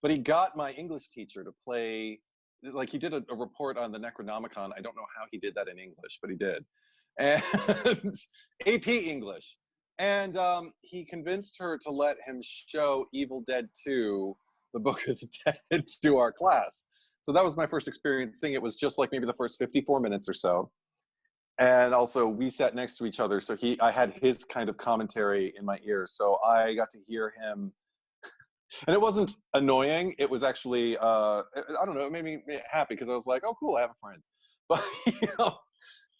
but he got my English teacher to play, like he did a report on the Necronomicon. I don't know how he did that in English, but he did. And AP English. And he convinced her to let him show Evil Dead 2, the Book of the Dead, to our class. So that was my first experience seeing it. It was just like maybe the first 54 minutes or so. And also we sat next to each other, so I had his kind of commentary in my ears, so I got to hear him. And it wasn't annoying, it was actually I don't know, it made me happy because I was like, oh cool, I have a friend. But you know,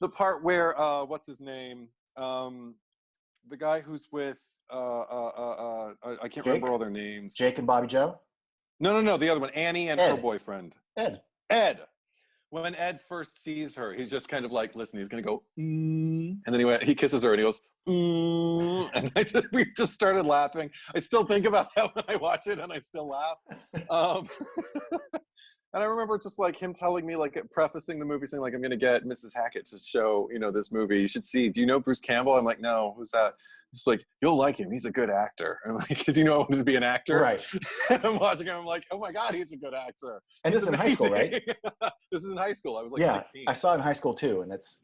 the part where what's his name, the guy who's with I can't Jake, remember all their names. Jake and Bobby Joe, No, the other one, Annie and her Ed, boyfriend, Ed. Ed. When Ed first sees her, he's just kind of like, listen, he's gonna go, and then he kisses her and he goes, and we just started laughing. I still think about that when I watch it, and I still laugh. Um, and I remember just like him telling me, like prefacing the movie, saying like, I'm gonna get Mrs. Hackett to show this movie. You should see. Do you know Bruce Campbell? I'm like, no, who's that? Just like, you'll like him. He's a good actor. I'm like, do you know I wanted to be an actor? Right. And I'm watching him. I'm like, oh my god, he's a good actor. And He's this is in high school, amazing. right? This is in high school. I was like Yeah, 16. I saw it in high school too, and it's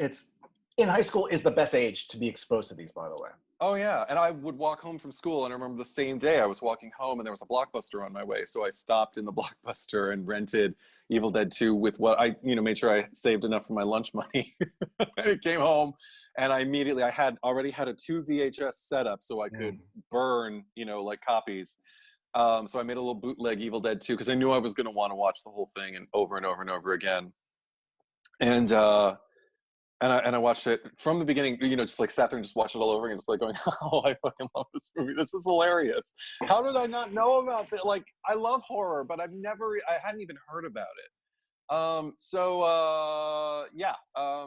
in high school is the best age to be exposed to these, by the way. Oh yeah, and I would walk home from school, and I remember the same day I was walking home, and there was a Blockbuster on my way, so I stopped in the Blockbuster and rented Evil Dead 2 with what I, made sure I saved enough for my lunch money. I came home, and I had already had a 2 VHS setup, so I could burn, like copies. So I made a little bootleg Evil Dead 2 because I knew I was going to want to watch the whole thing and over again. And I watched it from the beginning, just like sat there and just watched it all over again, just like going, oh, I fucking love this movie. This is hilarious. How did I not know about that? Like, I love horror, but I hadn't even heard about it. Yeah. So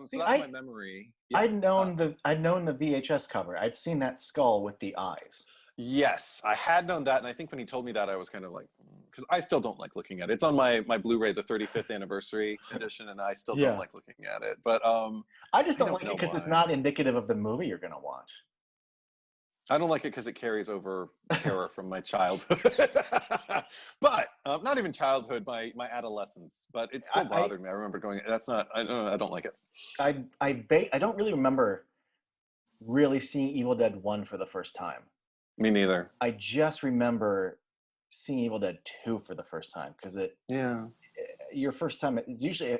See, that's my memory. Yeah. I'd known the VHS cover. I'd seen that skull with the eyes. Yes, I had known that, and I think when he told me that, I was kind of like, because I still don't like looking at it. It's on my Blu-ray, the 35th anniversary edition, and I still don't like looking at it. But I just I don't don't like know it because why. it's not indicative of the movie you're gonna watch. I don't like it because it carries over terror from my childhood, but not even childhood, my adolescence. But it still bothered me. I remember going, "That's not. I don't like it." I don't really remember really seeing Evil Dead 1 for the first time. Me neither. I just remember seeing Evil Dead 2 for the first time because your first time is usually,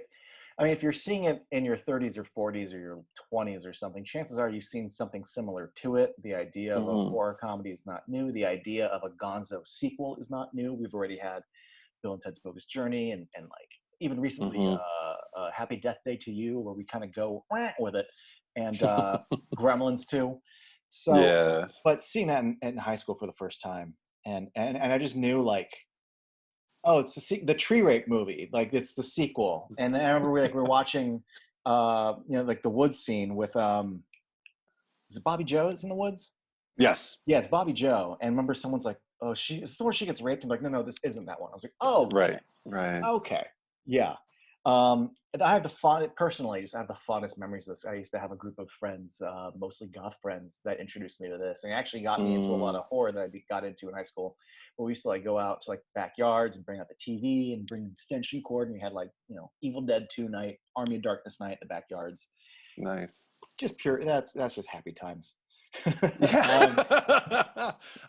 I mean, if you're seeing it in your 30s or 40s or your 20s or something, chances are you've seen something similar to it. The idea of a horror comedy is not new. The idea of a Gonzo sequel is not new. We've already had Bill and Ted's Bogus Journey and like even recently Happy Death Day to You, where we kind of go with it, and Gremlins 2. So, but seeing that in high school for the first time, and I just knew like, oh, it's the tree rape movie, like it's the sequel. And then I remember we're watching, like the woods scene with is it Bobby Joe is in the woods? Yes. Yeah, it's Bobby Joe. And remember someone's like, oh, is the where she gets raped? I'm like, no, this isn't that one. I was like, oh, right. Okay, yeah. And I have personally, I have the fondest memories of this. I used to have a group of friends, mostly goth friends, that introduced me to this, and actually got me into a lot of horror that I got into in high school. But we used to like go out to like backyards and bring out the TV and bring an extension cord, and we had like Evil Dead 2 night, Army of Darkness night in the backyards. Nice. Just pure. That's just happy times.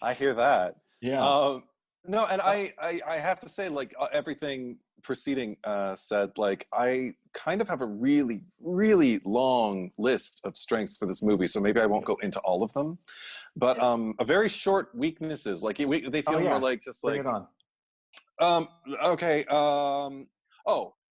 I hear that. Yeah. No, and I have to say, like everything preceding said, like, I kind of have a really, really long list of strengths for this movie, so maybe I won't go into all of them. But a very short weaknesses, like they feel more like just Bring like it on. okay.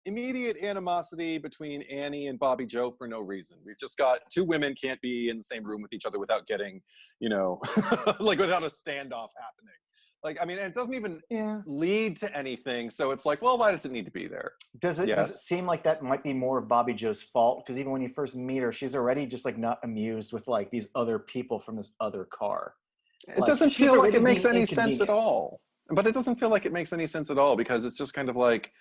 Immediate animosity between Annie and Bobby Joe for no reason. We've just got two women can't be in the same room with each other without getting, like without a standoff happening. Like, I mean, and it doesn't even lead to anything. So it's like, well, why does it need to be there? Does it seem like that might be more of Bobby Joe's fault? Because even when you first meet her, she's already just like not amused with like these other people from this other car. It doesn't feel like it makes any sense at all. But it doesn't feel like it makes any sense at all, because it's just kind of like,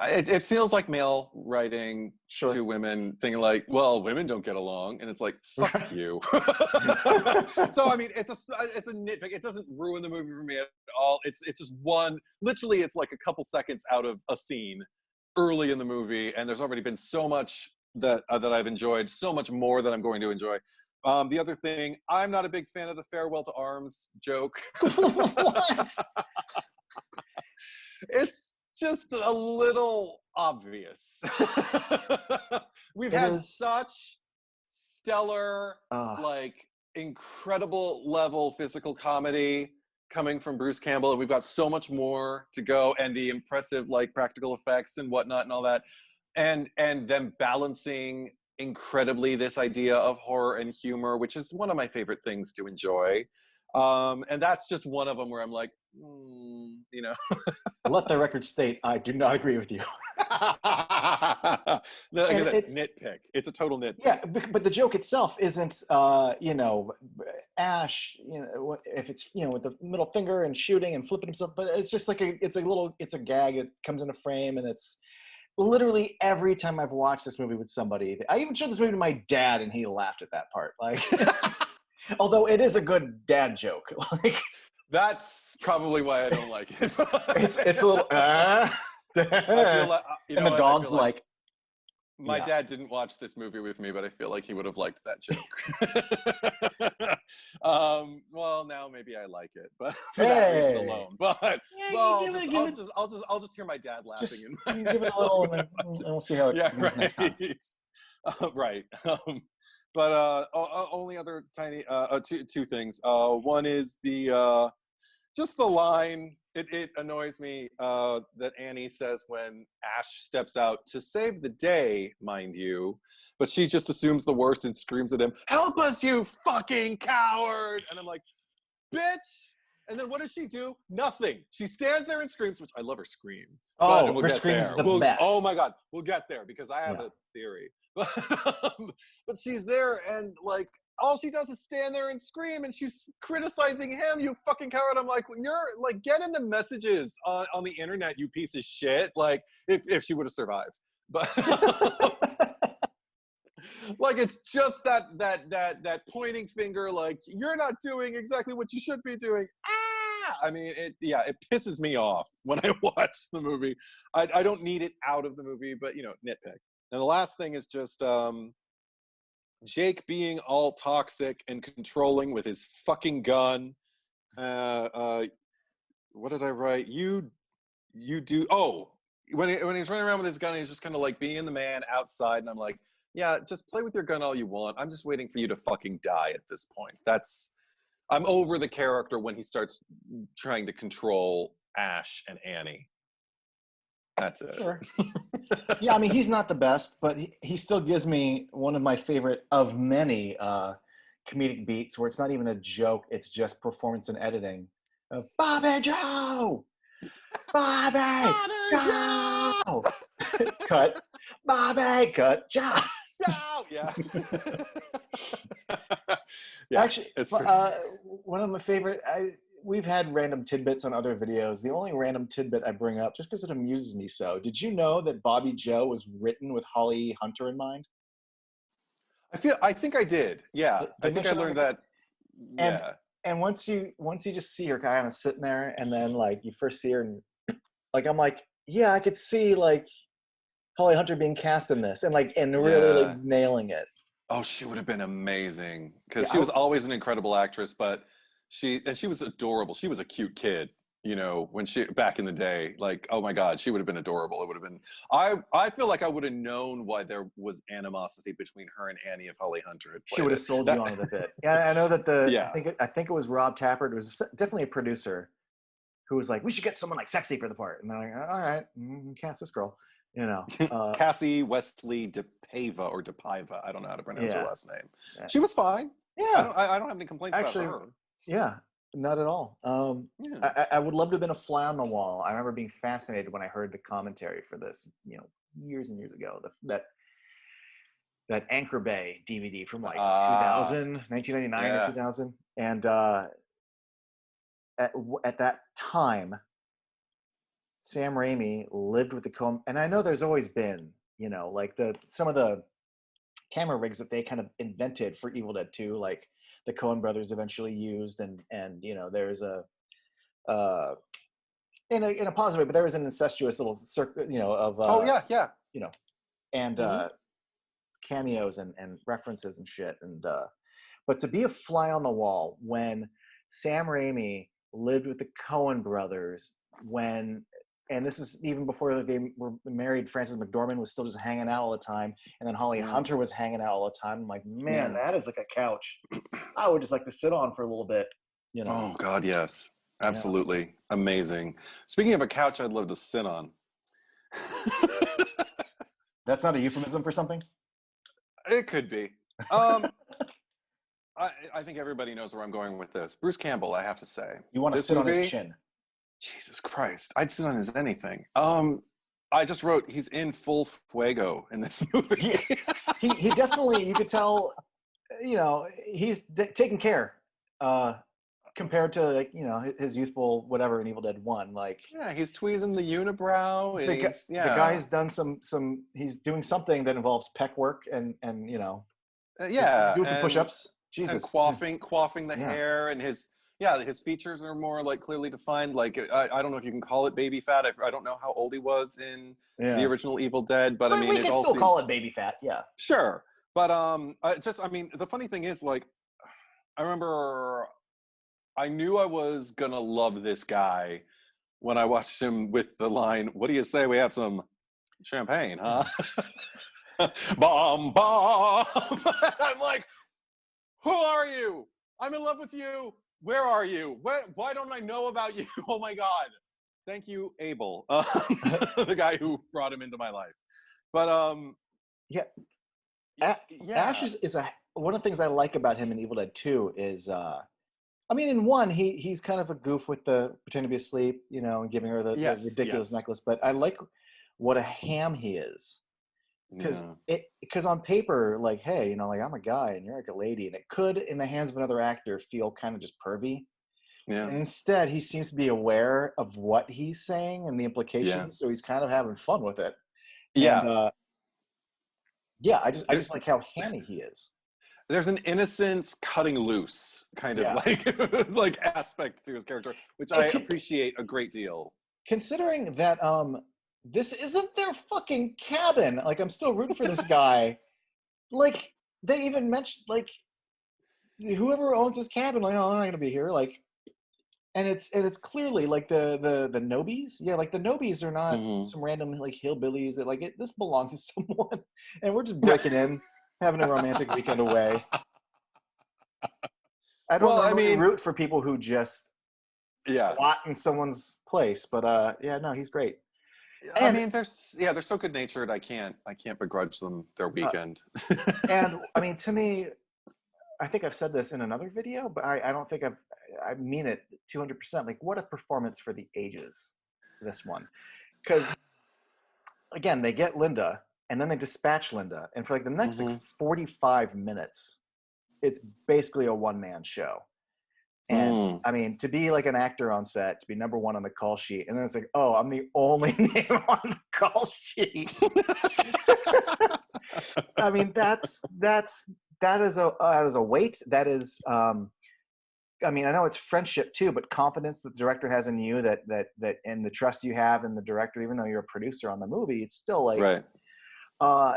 it feels like male writing to women, thinking like, well, women don't get along, and it's like, fuck you. So I mean, it's a nitpick. It doesn't ruin the movie for me at all. It's just one. Literally, it's like a couple seconds out of a scene early in the movie, and there's already been so much that I've enjoyed, so much more that I'm going to enjoy. The other thing, I'm not a big fan of the farewell to arms joke. What? It's just a little obvious. We've had such stellar, like incredible level physical comedy coming from Bruce Campbell, and we've got so much more to go, and the impressive like practical effects and whatnot and all that, and them balancing incredibly this idea of horror and humor, which is one of my favorite things to enjoy. And that's just one of them where I'm like, Let the record state, I do not agree with you. Nitpick. It's a total nitpick. Yeah, but the joke itself isn't, Ash, if it's, with the middle finger and shooting and flipping himself, but it's just like it's a gag. It comes in a frame, and it's literally every time I've watched this movie with somebody. I even showed this movie to my dad, and he laughed at that part. Like, although it is a good dad joke. Like, that's probably why I don't like it. it's a little. I feel like, and the dog's like. My dad didn't watch this movie with me, but I feel like he would have liked that joke. Well, now maybe I like it, but for that reason alone. But I'll just hear my dad laughing. Just give it a little, and we'll see how it goes next time. Right. But only other tiny two things. One is the just the line. It annoys me that Annie says when Ash steps out to save the day, mind you, but she just assumes the worst and screams at him, "Help us, you fucking coward!" And I'm like, bitch! And then what does she do? Nothing. She stands there and screams, which I love her scream. Oh, her scream's the best. Oh my God, we'll get there because I have a theory. But she's there and like, all she does is stand there and scream, and she's criticizing him, "You fucking coward." I'm like, you're like, get in the messages on the internet, you piece of shit. Like, if she would have survived, but like, it's just that pointing finger, like, you're not doing exactly what you should be doing. I mean, it pisses me off when I watch the movie. I don't need it out of the movie, but nitpick. And the last thing is just Jake being all toxic and controlling with his fucking gun. What did I write? You do. Oh, when he's running around with his gun, he's just kind of like being the man outside, and I'm like, yeah, just play with your gun all you want. I'm just waiting for you to fucking die at this point. I'm over the character when he starts trying to control Ash and Annie. That's it. Sure. Yeah, I mean, he's not the best, but he still gives me one of my favorite of many comedic beats where it's not even a joke, it's just performance and editing. Bobby Joe! Bobby Joe! Cut. Bobby, cut. Joe! Yeah. Actually, it's one of my favorite. We've had random tidbits on other videos. The only random tidbit I bring up, just because it amuses me so, did you know that Bobby Joe was written with Holly Hunter in mind? I think I did. Yeah. I think I learned that. Yeah. And once you just see her kind of sitting there, and then like you first see her, and like I'm like, yeah, I could see like Holly Hunter being cast in this, and really like nailing it. Oh, she would have been amazing, because she was always an incredible actress, but she was adorable. She was a cute kid. you know, when she back in the day, like, oh my God, she would have been adorable. It would have been. I feel like I would have known why there was animosity between her and Annie if Holly Hunter had She played would have it. sold you That, on it a bit. Yeah, I know that yeah, I think it was Rob Tapert. It was definitely a producer who was like, we should get someone like sexy for the part. And they're like, all right, cast this girl, you know. Cassie Wesley DePaiva or DePaiva. I don't know how to pronounce her Yeah, last name. yeah, She was fine. yeah. I don't have any complaints about Actually, her. yeah, not at all. Yeah. I would love to have been a fly on the wall. I remember being fascinated when I heard the commentary for this, you know, years and years ago. That Anchor Bay DVD from like 2000, 1999 or Yeah. 2000, and at that time, Sam Raimi lived with the Coen, and I know there's always been, you know, like some of the camera rigs that they kind of invented for Evil Dead 2, like the Coen brothers eventually used, and you know, there's a in a positive way, but there was an incestuous little circle, you know, of Oh yeah, yeah. you know, and Hmm. cameos and references and shit, and but to be a fly on the wall when Sam Raimi lived with the Coen brothers when, and this is even before they were married, Frances McDormand was still just hanging out all the time, and then Holly Yeah. Hunter was hanging out all the time. I'm like, man, Yeah. that is like a couch I would just like to sit on for a little bit, you know. Oh God, yes. Yeah. Absolutely. Amazing. Speaking of a couch I'd love to sit on. That's not a euphemism for something? It could be. Um, I think everybody knows where I'm going with this. Bruce Campbell, I have to say. You want to This sit on his movie, chin. Jesus Christ, I'd sit on his anything. I just wrote he's in full fuego in this movie. Yeah. He definitely, you could tell, you know, he's taking care compared to, like, you know, his youthful whatever in Evil Dead 1. Like Yeah, he's tweezing the unibrow and he's the yeah. guy's done he's doing something that involves pec work and you know, he's Yeah, doing some push-ups. and Jesus. quaffing the Yeah. hair and his features are more like clearly defined. Like I don't know if you can call it baby fat. I don't know how old he was in the Yeah. original Evil Dead, but I mean We it can all still call it seems baby fat. Yeah. sure. But I mean the funny thing is like I remember I knew I was gonna love this guy when I watched him with the line, "What do you say we have some champagne, huh?" Bomb bomb. I'm like, who are you? I'm in love with you. Where are you? Why don't I know about you? Oh my God. Thank you, Abel, the guy who brought him into my life. But Yeah. Ash yeah, is a one of the things I like about him in Evil Dead 2 is I mean, in one, he's kind of a goof with the pretending to be asleep, you know, and giving her the yes, ridiculous yes, necklace. But I like what a ham he is, yeah, because on paper, like, hey, you know, like I'm a guy and you're like a lady, and it could, in the hands of another actor, feel kind of just pervy. yeah, And instead, he seems to be aware of what he's saying and the yeah, implications, so he's kind of having fun with it. And yeah. yeah, I There, just like how hammy he is. there's an innocence cutting loose kind of Yeah. like like aspect to his character, which I And appreciate a great deal. considering that this isn't their fucking cabin, like I'm still rooting for this guy. Like they even mentioned like whoever owns this cabin, like, oh, I'm not gonna be here, like, and it's clearly like the Nobies, yeah, like the Nobies are not Hmm. some random like hillbillies that like this belongs to someone, and we're just breaking in, having a romantic weekend away. I don't Well, I normally mean, root for people who just yeah. squat in someone's place, but yeah, no, he's great. I And mean, they're so good natured. I can't begrudge them their uh, weekend. and I mean, to me, I think I've said this in another video, but I don't think I mean it 200%. Like, what a performance for the ages, this one. Because again, they get Linda, and then they dispatch Linda, and for like the next like Hmm. 45 minutes, it's basically a one-man show. And Mm. I mean, to be like an actor on set, to be number one on the call sheet, and then it's like, oh, I'm the only name on the call sheet. I mean, that is a weight. That is, I mean, I know it's friendship too, but confidence that the director has in you, and the trust you have in the director, even though you're a producer on the movie, it's still like, Right. uh,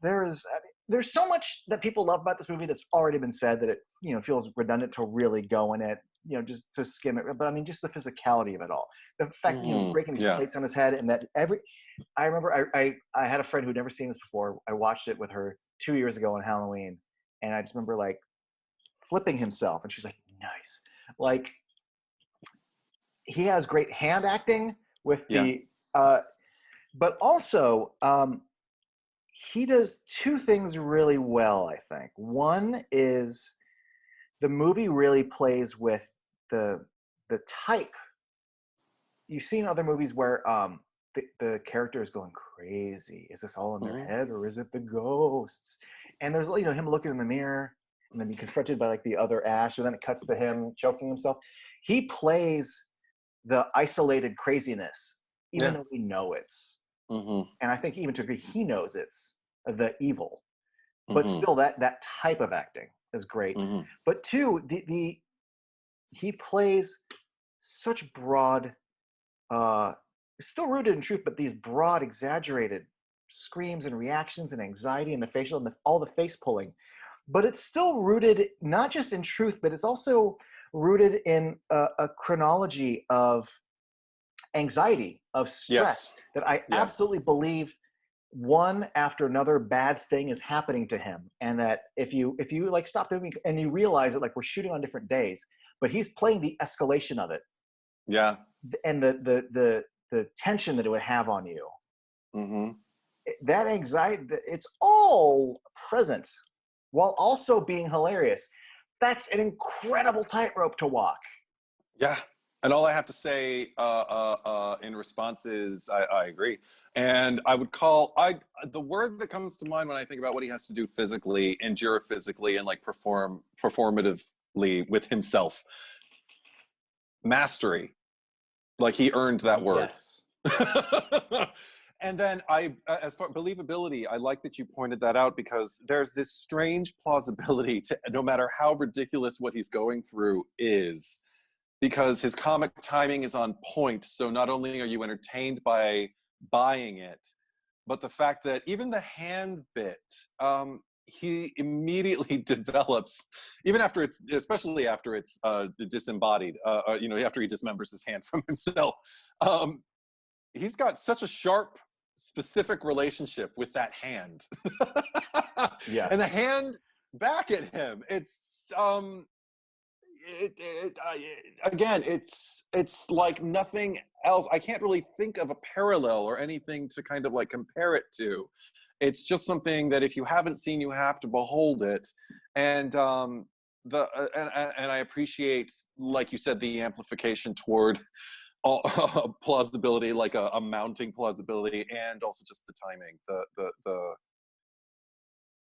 there's so much that people love about this movie that's already been said that it, you know, feels redundant to really go in it. just to skim it. But I mean, just the physicality of it all. The fact that he was breaking these Yeah. plates on his head, and that I remember I had a friend who'd never seen this before. I watched it with her 2 years ago on Halloween, and I just remember like flipping himself, and she's like, nice. Like, he has great hand acting with but also he does two things really well, I think. One is the movie really plays with the type. You've seen other movies where the character is going crazy. Is this all in their head, or is it the ghosts? And there's him looking in the mirror and then being confronted by like the other Ash, and then it cuts to him choking himself. He plays the isolated craziness, even though we know it's. And I think even to agree, he knows it's the evil, but still that type of acting is great. But two, he plays such broad, still rooted in truth, but these broad, exaggerated screams and reactions and anxiety and the facial and all the face pulling. But it's still rooted not just in truth, but it's also rooted in a chronology of anxiety, of stress, that I absolutely believe one after another bad thing is happening to him. And that if you like stop the movie and you realize that like we're shooting on different days, but he's playing the escalation of it. Yeah. And the tension that it would have on you. That anxiety, it's all present while also being hilarious. That's an incredible tightrope to walk. Yeah. And all I have to say in response is I agree. And I would call the word that comes to mind when I think about what he has to do physically, endure physically, and like perform performatively with himself. Mastery. Like he earned that word. Yes. And then as far believability, I like that you pointed that out, because there's this strange plausibility to no matter how ridiculous what he's going through is, because his comic timing is on point. So not only are you entertained by buying it, but the fact that even the hand bit, he immediately develops, even after especially after it's disembodied, after he dismembers his hand from himself. He's got such a sharp, specific relationship with that hand. Yes. And the hand back at him, it's again, it's like nothing else. I can't really think of a parallel or anything to kind of like compare it to. It's just something that if you haven't seen, you have to behold it. And and I appreciate, like you said, the amplification toward plausibility, like a mounting plausibility, and also just the timing.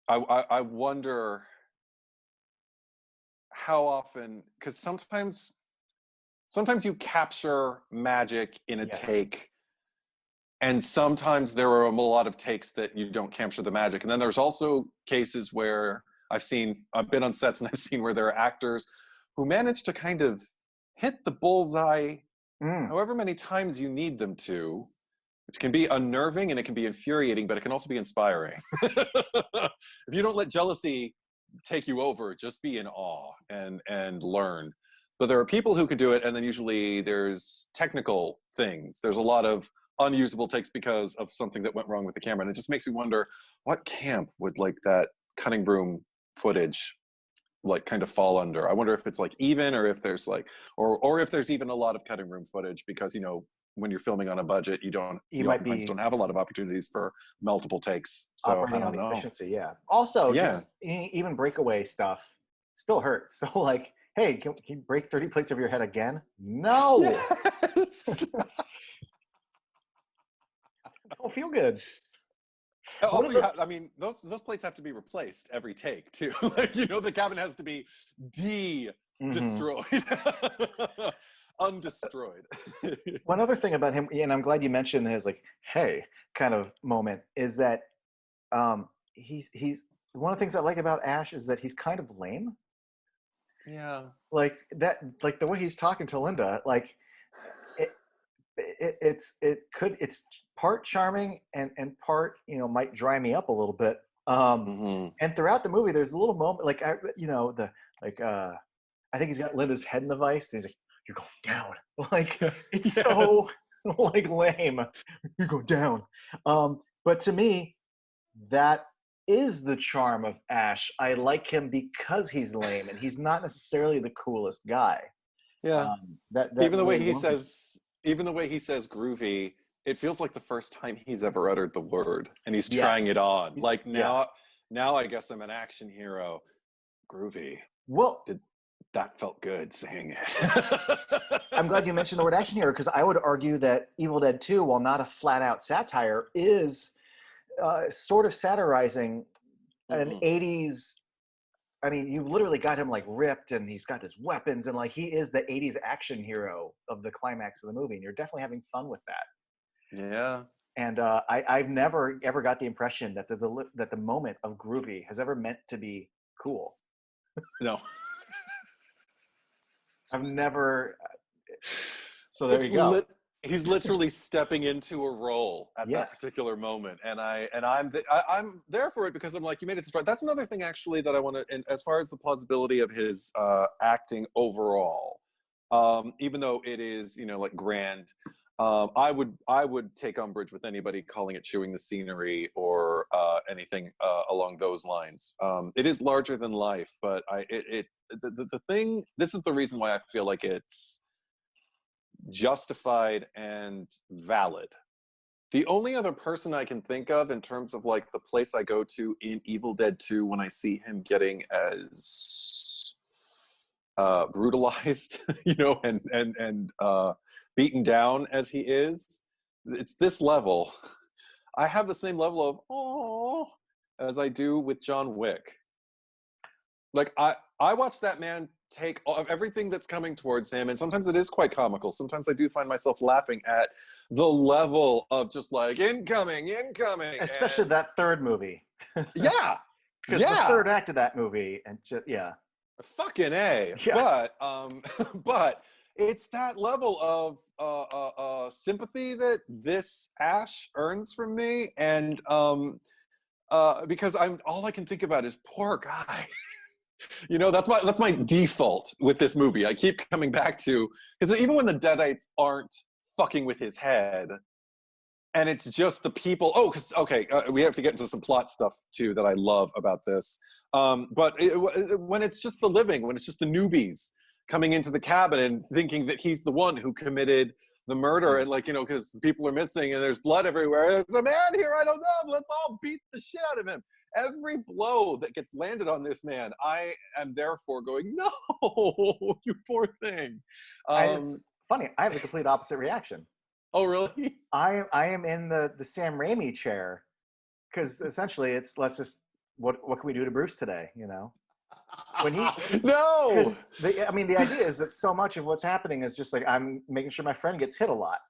I wonder how often, because sometimes you capture magic in a take, and sometimes there are a lot of takes that you don't capture the magic. And then there's also cases where I've been on sets and I've seen where there are actors who manage to kind of hit the bullseye however many times you need them to, which can be unnerving and it can be infuriating, but it can also be inspiring. If you don't let jealousy take you over, just be in awe and learn. But there are people who can do it, and then usually there's technical things. There's a lot of unusable takes because of something that went wrong with the camera, and it just makes me wonder what camp would like that cutting room footage like kind of fall under. I wonder if it's like even, or if there's like, or if there's even a lot of cutting room footage, because when you're filming on a budget, you oftentimes don't have a lot of opportunities for multiple takes. So operating on the efficiency. Yeah. Also, just even breakaway stuff still hurts. So like, hey, can you break 30 plates over your head again? No. Yes. Don't feel good. Also, those plates have to be replaced every take too. Like, the cabin has to be destroyed, undestroyed. One other thing about him, and I'm glad you mentioned his like, hey, kind of moment, is that he's one of the things I like about Ash is that he's kind of lame. Yeah. Like that, like the way he's talking to Linda, like it's part charming and part might dry me up a little bit. And throughout the movie, there's a little moment like I think he's got Linda's head in the vice. And he's like, "You're going down." Like it's so Yes. like lame. You go down. But to me, that is the charm of Ash. I like him because he's lame and he's not necessarily the coolest guy. Yeah. That Even the way really he warms me. says, even the way he says groovy, it feels like the first time he's ever uttered the word, and he's trying it Yes. on. Like Yeah. now I guess I'm an action hero. Groovy. Well, Did that felt good saying it. I'm glad you mentioned the word action hero because I would argue that Evil Dead 2, while not a flat out satire, is sort of satirizing an Mhm. 80s. I mean, you've literally got him like ripped and he's got his weapons and like he is the 80s action hero of the climax of the movie. And you're definitely having fun with that. Yeah. And I've never ever got the impression that that the moment of groovy has ever meant to be cool. No. I've never. So there It's you go. lit he's literally stepping into a role at that Yes. particular moment, and I'm there for it because I'm like, you made it this far. That's another thing actually that I want to, and as far as the plausibility of his acting overall, even though it is, you know, like grand, I would take umbrage with anybody calling it chewing the scenery or anything along those lines. It is larger than life, but the thing, this is the reason why I feel like it's justified and valid. The only other person I can think of in terms of like the place I go to in Evil Dead 2 when I see him getting as brutalized, you know, and beaten down as he is, it's this level. I have the same level of oh as I do with John Wick. Like I watch that man take all, of everything that's coming towards him, and sometimes it is quite comical. Sometimes I do find myself laughing at the level of just like incoming, Especially and that third movie. yeah, Because the yeah, third act of that movie, and yeah, fucking a. yeah, But but it's that level of sympathy that this Ash earns from me, and because I'm all I can think about is poor guy. You know, that's my default with this movie. I keep coming back to, because even when the Deadites aren't fucking with his head, and it's just the people. Oh, because okay, we have to get into some plot stuff too that I love about this. But when it's just the living, when it's just the newbies coming into the cabin and thinking that he's the one who committed the murder, and like, you know, because people are missing and there's blood everywhere. There's a man here. I don't know. Let's all beat the shit out of him. Every blow that gets landed on this man, I am therefore going, no, you poor thing. it's funny. I have the complete opposite reaction. Oh, really? I am in the Sam Raimi chair because essentially it's let's just what can we do to Bruce today? You know, when he No. because I mean the idea is that so much of what's happening is just like I'm making sure my friend gets hit a lot.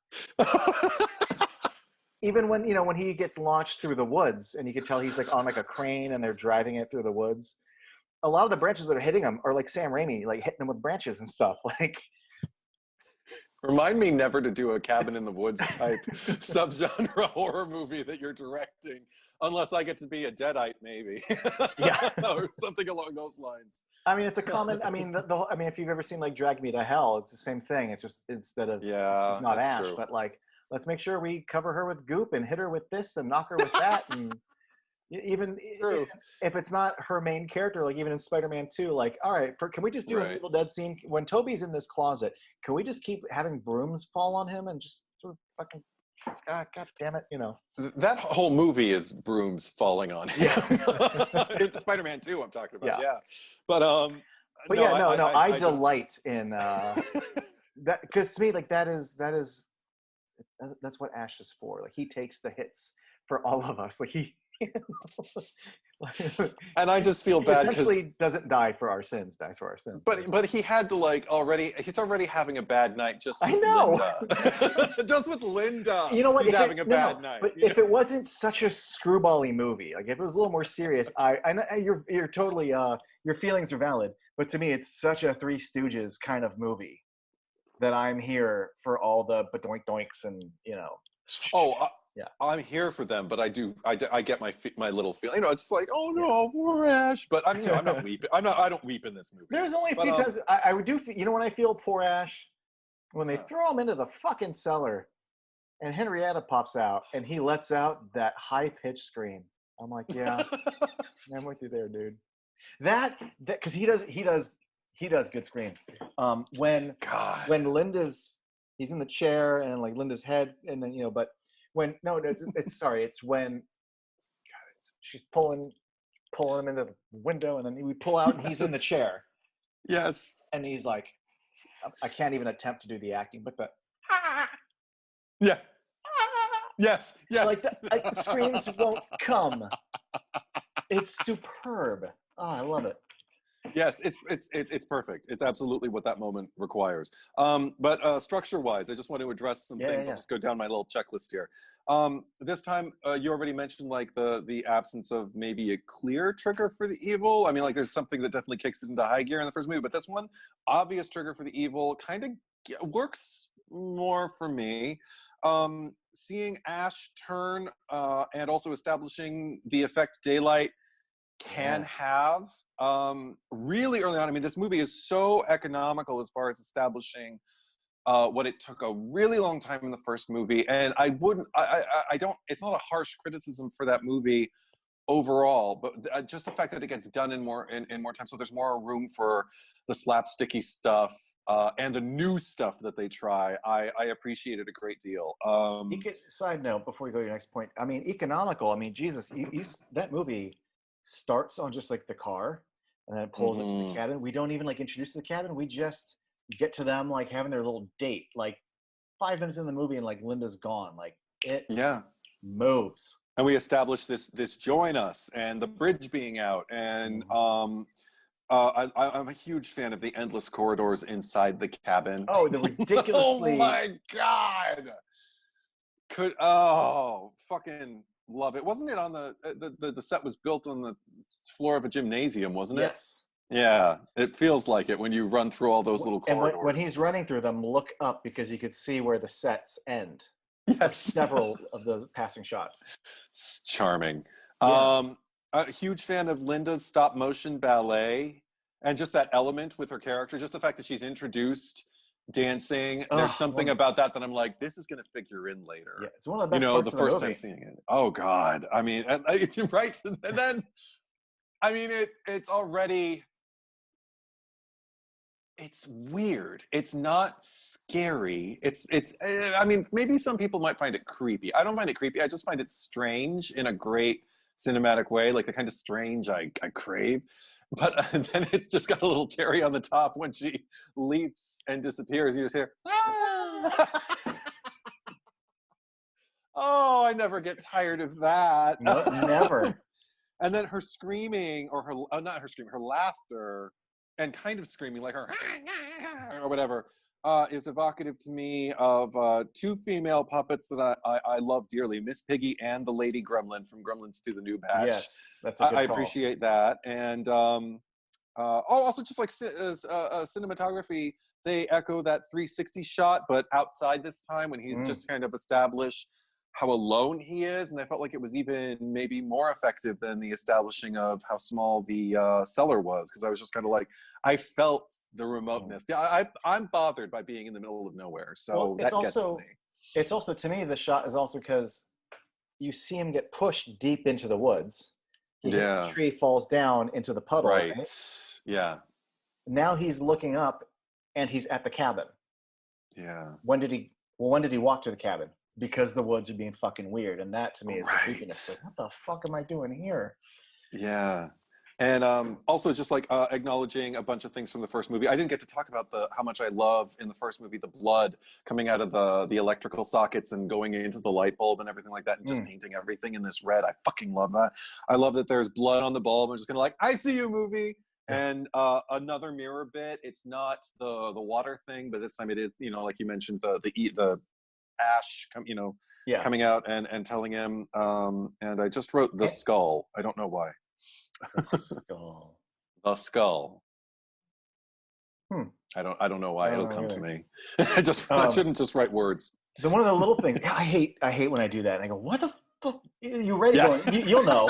Even when, you know, when he gets launched through the woods and you can tell he's like on like a crane and they're driving it through the woods. A lot of the branches that are hitting him are like Sam Raimi, like hitting him with branches and stuff. Like Remind me never to do a cabin it's in the woods type subgenre horror movie that you're directing, unless I get to be a deadite, maybe, yeah. or something along those lines. I mean, it's a common. I mean, I mean, if you've ever seen like Drag Me to Hell, it's the same thing. It's just instead of she's Yeah, not that's Ash, true. but like let's make sure we cover her with goop and hit her with this and knock her with that, and even True. if it's not her main character, like even in Spider-Man 2, like all right, can we just do an Right. Evil Dead scene when Toby's in this closet? Can we just keep having brooms fall on him and just sort of fucking God damn it, you know? That whole movie is brooms falling on him. Yeah, Spider-Man 2, I'm talking about. yeah. Yeah, but But no, yeah, no, I I don't. delight in that because to me, like that's what Ash is for. Like he takes the hits for all of us. Like he, And I he just feel bad because essentially doesn't die for our sins, dies for our sins. but he had to like already he's already having a bad night just I with know. Linda. Just with Linda. You know what? He's If it having a no, no, bad night. but You know? if it wasn't such a screwbally movie, like if it was a little more serious, I know you're totally your feelings are valid. But to me, it's such a Three Stooges kind of movie that I'm here for all the doink doinks and you know. Oh, I'm here for them, but I get my little feeling. It's just like, oh no, poor Ash. But I'm not weeping. I don't weep in this movie. There's only a few times I would do. When I feel poor Ash, when they throw him into the fucking cellar, and Henrietta pops out, and he lets out that high pitched scream. I'm like, yeah, I'm with you there, dude. That because he does good screams. When he's in the chair and like Linda's head, and then but when it's when she's pulling him into the window, and then we pull out, and he's in the chair. Yes. And he's like, I can't even attempt to do the acting, but yeah. Yes. Like the screams won't come. It's superb. Oh, I love it. Yes, it's perfect. It's absolutely what that moment requires. But structure-wise, I just want to address some things. I'll just go down my little checklist here. This time, you already mentioned like the absence of maybe a clear trigger for the evil. I mean, like there's something that definitely kicks it into high gear in the first movie, but this one, obvious trigger for the evil, kind of works more for me. Seeing Ash turn and also establishing the effect daylight can have really early on. I mean, this movie is so economical as far as establishing what it took a really long time in the first movie. And I don't, it's not a harsh criticism for that movie overall, but just the fact that it gets done in more time. So there's more room for the slapsticky stuff and the new stuff that they try. I appreciate it a great deal. Side note, before we go to your next point, I mean, economical. I mean, Jesus, that movie starts on just like the car, and then it pulls into the cabin. We don't even like introduce the cabin. We just get to them like having their little date, like 5 minutes in the movie, and like Linda's gone. Like it moves. And we establish this join us and the bridge being out. And I'm a huge fan of the endless corridors inside the cabin. Oh, the ridiculously. Oh my God. Fucking love it. Wasn't it on the set was built on the floor of a gymnasium, wasn't it? Yes. Yeah, it feels like it when you run through all those little corridors. And when he's running through them, look up because you could see where the sets end. Yes. Several of those passing shots. It's charming. Yeah. A huge fan of Linda's stop motion ballet and just that element with her character, just the fact that she's introduced dancing. There's something about that I'm like, this is going to figure in later. Yeah, it's one of the best parts the of the first movie. time seeing it. Oh God. I mean, right. And then, I mean, it's already, it's weird. It's not scary. I mean, maybe some people might find it creepy. I don't find it creepy. I just find it strange in a great cinematic way, like the kind of strange I crave. But then it's just got a little cherry on the top when she leaps and disappears. You just hear, ah! Oh, I never get tired of that. No, never. And then her screaming, or not her screaming, her laughter, and kind of screaming like her, or whatever, is evocative to me of two female puppets that I love dearly, Miss Piggy and the Lady Gremlin from Gremlins 2: The New Batch. Yes, that's a good call. I appreciate that. And also just like cinematography, they echo that 360 shot, but outside this time when he just kind of established how alone he is. And I felt like it was even maybe more effective than the establishing of how small the cellar was, because I was just kind of like, I felt the remoteness. Yeah, I'm bothered by being in the middle of nowhere, so that gets to me. It's also, to me, the shot is also because you see him get pushed deep into the woods. The tree falls down into the puddle. Right. Yeah. Now he's looking up, and he's at the cabin. Yeah. When did he walk to the cabin? Because the woods are being fucking weird, and that to me is the creepiness. Like, what the fuck am I doing here? Yeah. And also just like acknowledging a bunch of things from the first movie. I didn't get to talk about how much I love in the first movie the blood coming out of the electrical sockets and going into the light bulb and everything like that, and just painting everything in this red. I fucking love that. I love that there's blood on the bulb. I'm just gonna like, I see you, movie. And another mirror bit. It's not the water thing, but this time it is. Like you mentioned, the Ash coming out and telling him. And I just wrote the skull. I don't know why. The skull. I don't know why. It'll come to me. I shouldn't just write words. Then one of the little things, I hate when I do that. And I go, what the fuck? You're ready Yeah. going, you'll know.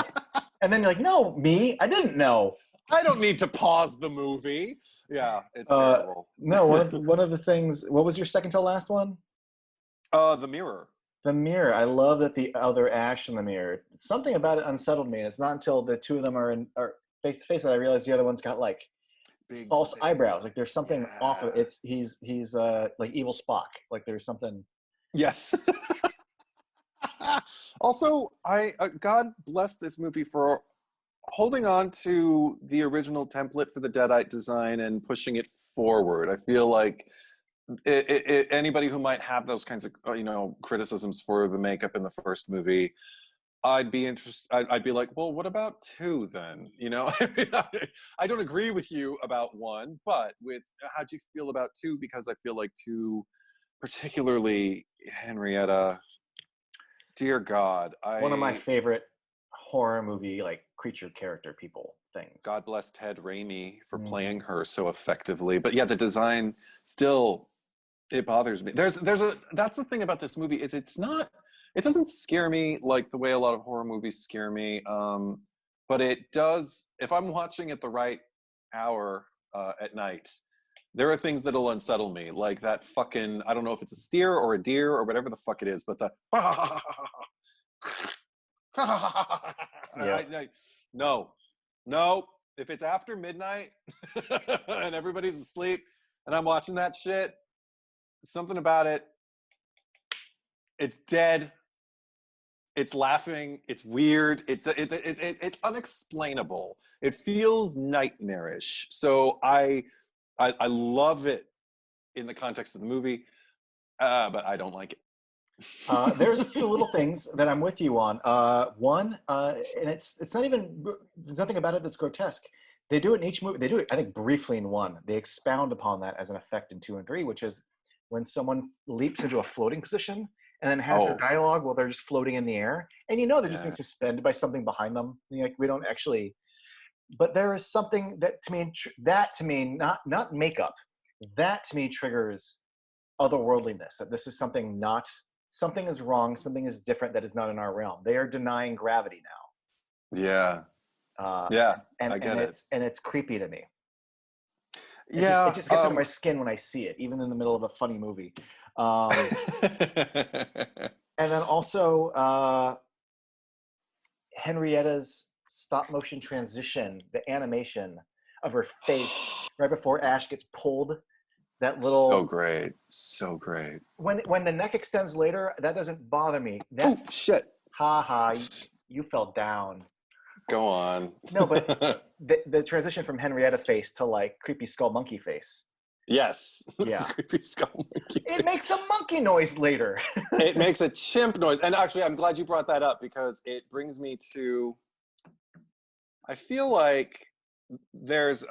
And then you're like, no, me, I didn't know. I don't need to pause the movie. Yeah, it's Uh, terrible. no, one of the things, what was your second to last one? The Mirror. The mirror. I love that the other Ash in the mirror. Something about it unsettled me. And it's not until the two of them are face to face that I realized the other one's got like Big false thick. eyebrows. Like there's something off of Yeah. it. He's like evil Spock. Like there's something. Yes. Also, I God bless this movie for holding on to the original template for the Deadite design and pushing it forward. I feel like anybody who might have those kinds of criticisms for the makeup in the first movie, I'd be interested. I'd be like, well, what about two then? I don't agree with you about one, but with how do you feel about two? Because I feel like two, particularly Henrietta. Dear God, One of my favorite horror movie like creature character people things. God bless Ted Raimi for Mm-hmm. playing her so effectively. But yeah, the design still, it bothers me. That's the thing about this movie is it doesn't scare me like the way a lot of horror movies scare me. But it does, if I'm watching at the right hour at night, there are things that'll unsettle me, like that fucking, I don't know if it's a steer or a deer or whatever the fuck it is, but the Yeah. no, no. If it's after midnight and everybody's asleep and I'm watching that shit, something about it, it's dead. It's laughing. It's weird. It's unexplainable. It feels nightmarish. So I love it in the context of the movie, but I don't like it. There's a few little things that I'm with you on. One, and it's not even there's nothing about it that's grotesque. They do it in each movie. They do it, I think, briefly in one. They expound upon that as an effect in two and three, which is when someone leaps into a floating position and then has their Oh, dialogue while they're just floating in the air, and they're just being yeah. suspended by something behind them. Like we don't actually. But there is something that to me, not makeup. That to me triggers otherworldliness. That this is something is wrong, something is different that is not in our realm. They are denying gravity Yeah. now, Yeah. and I get it. it's creepy to me. It Yeah. just gets under my skin when I see it, even in the middle of a funny movie. Um, and then also Henrietta's stop motion transition, the animation of her face right before Ash gets pulled. That So little great. So great. when the neck extends later, that doesn't bother me. That Oh, shit. ha ha, you fell down. Go on. No, but the transition from Henrietta face to like creepy skull monkey face. Yes. This is Yeah. creepy skull monkey. It makes a monkey noise later. It makes a chimp noise. And actually, I'm glad you brought that up because it brings me to, I feel like there's,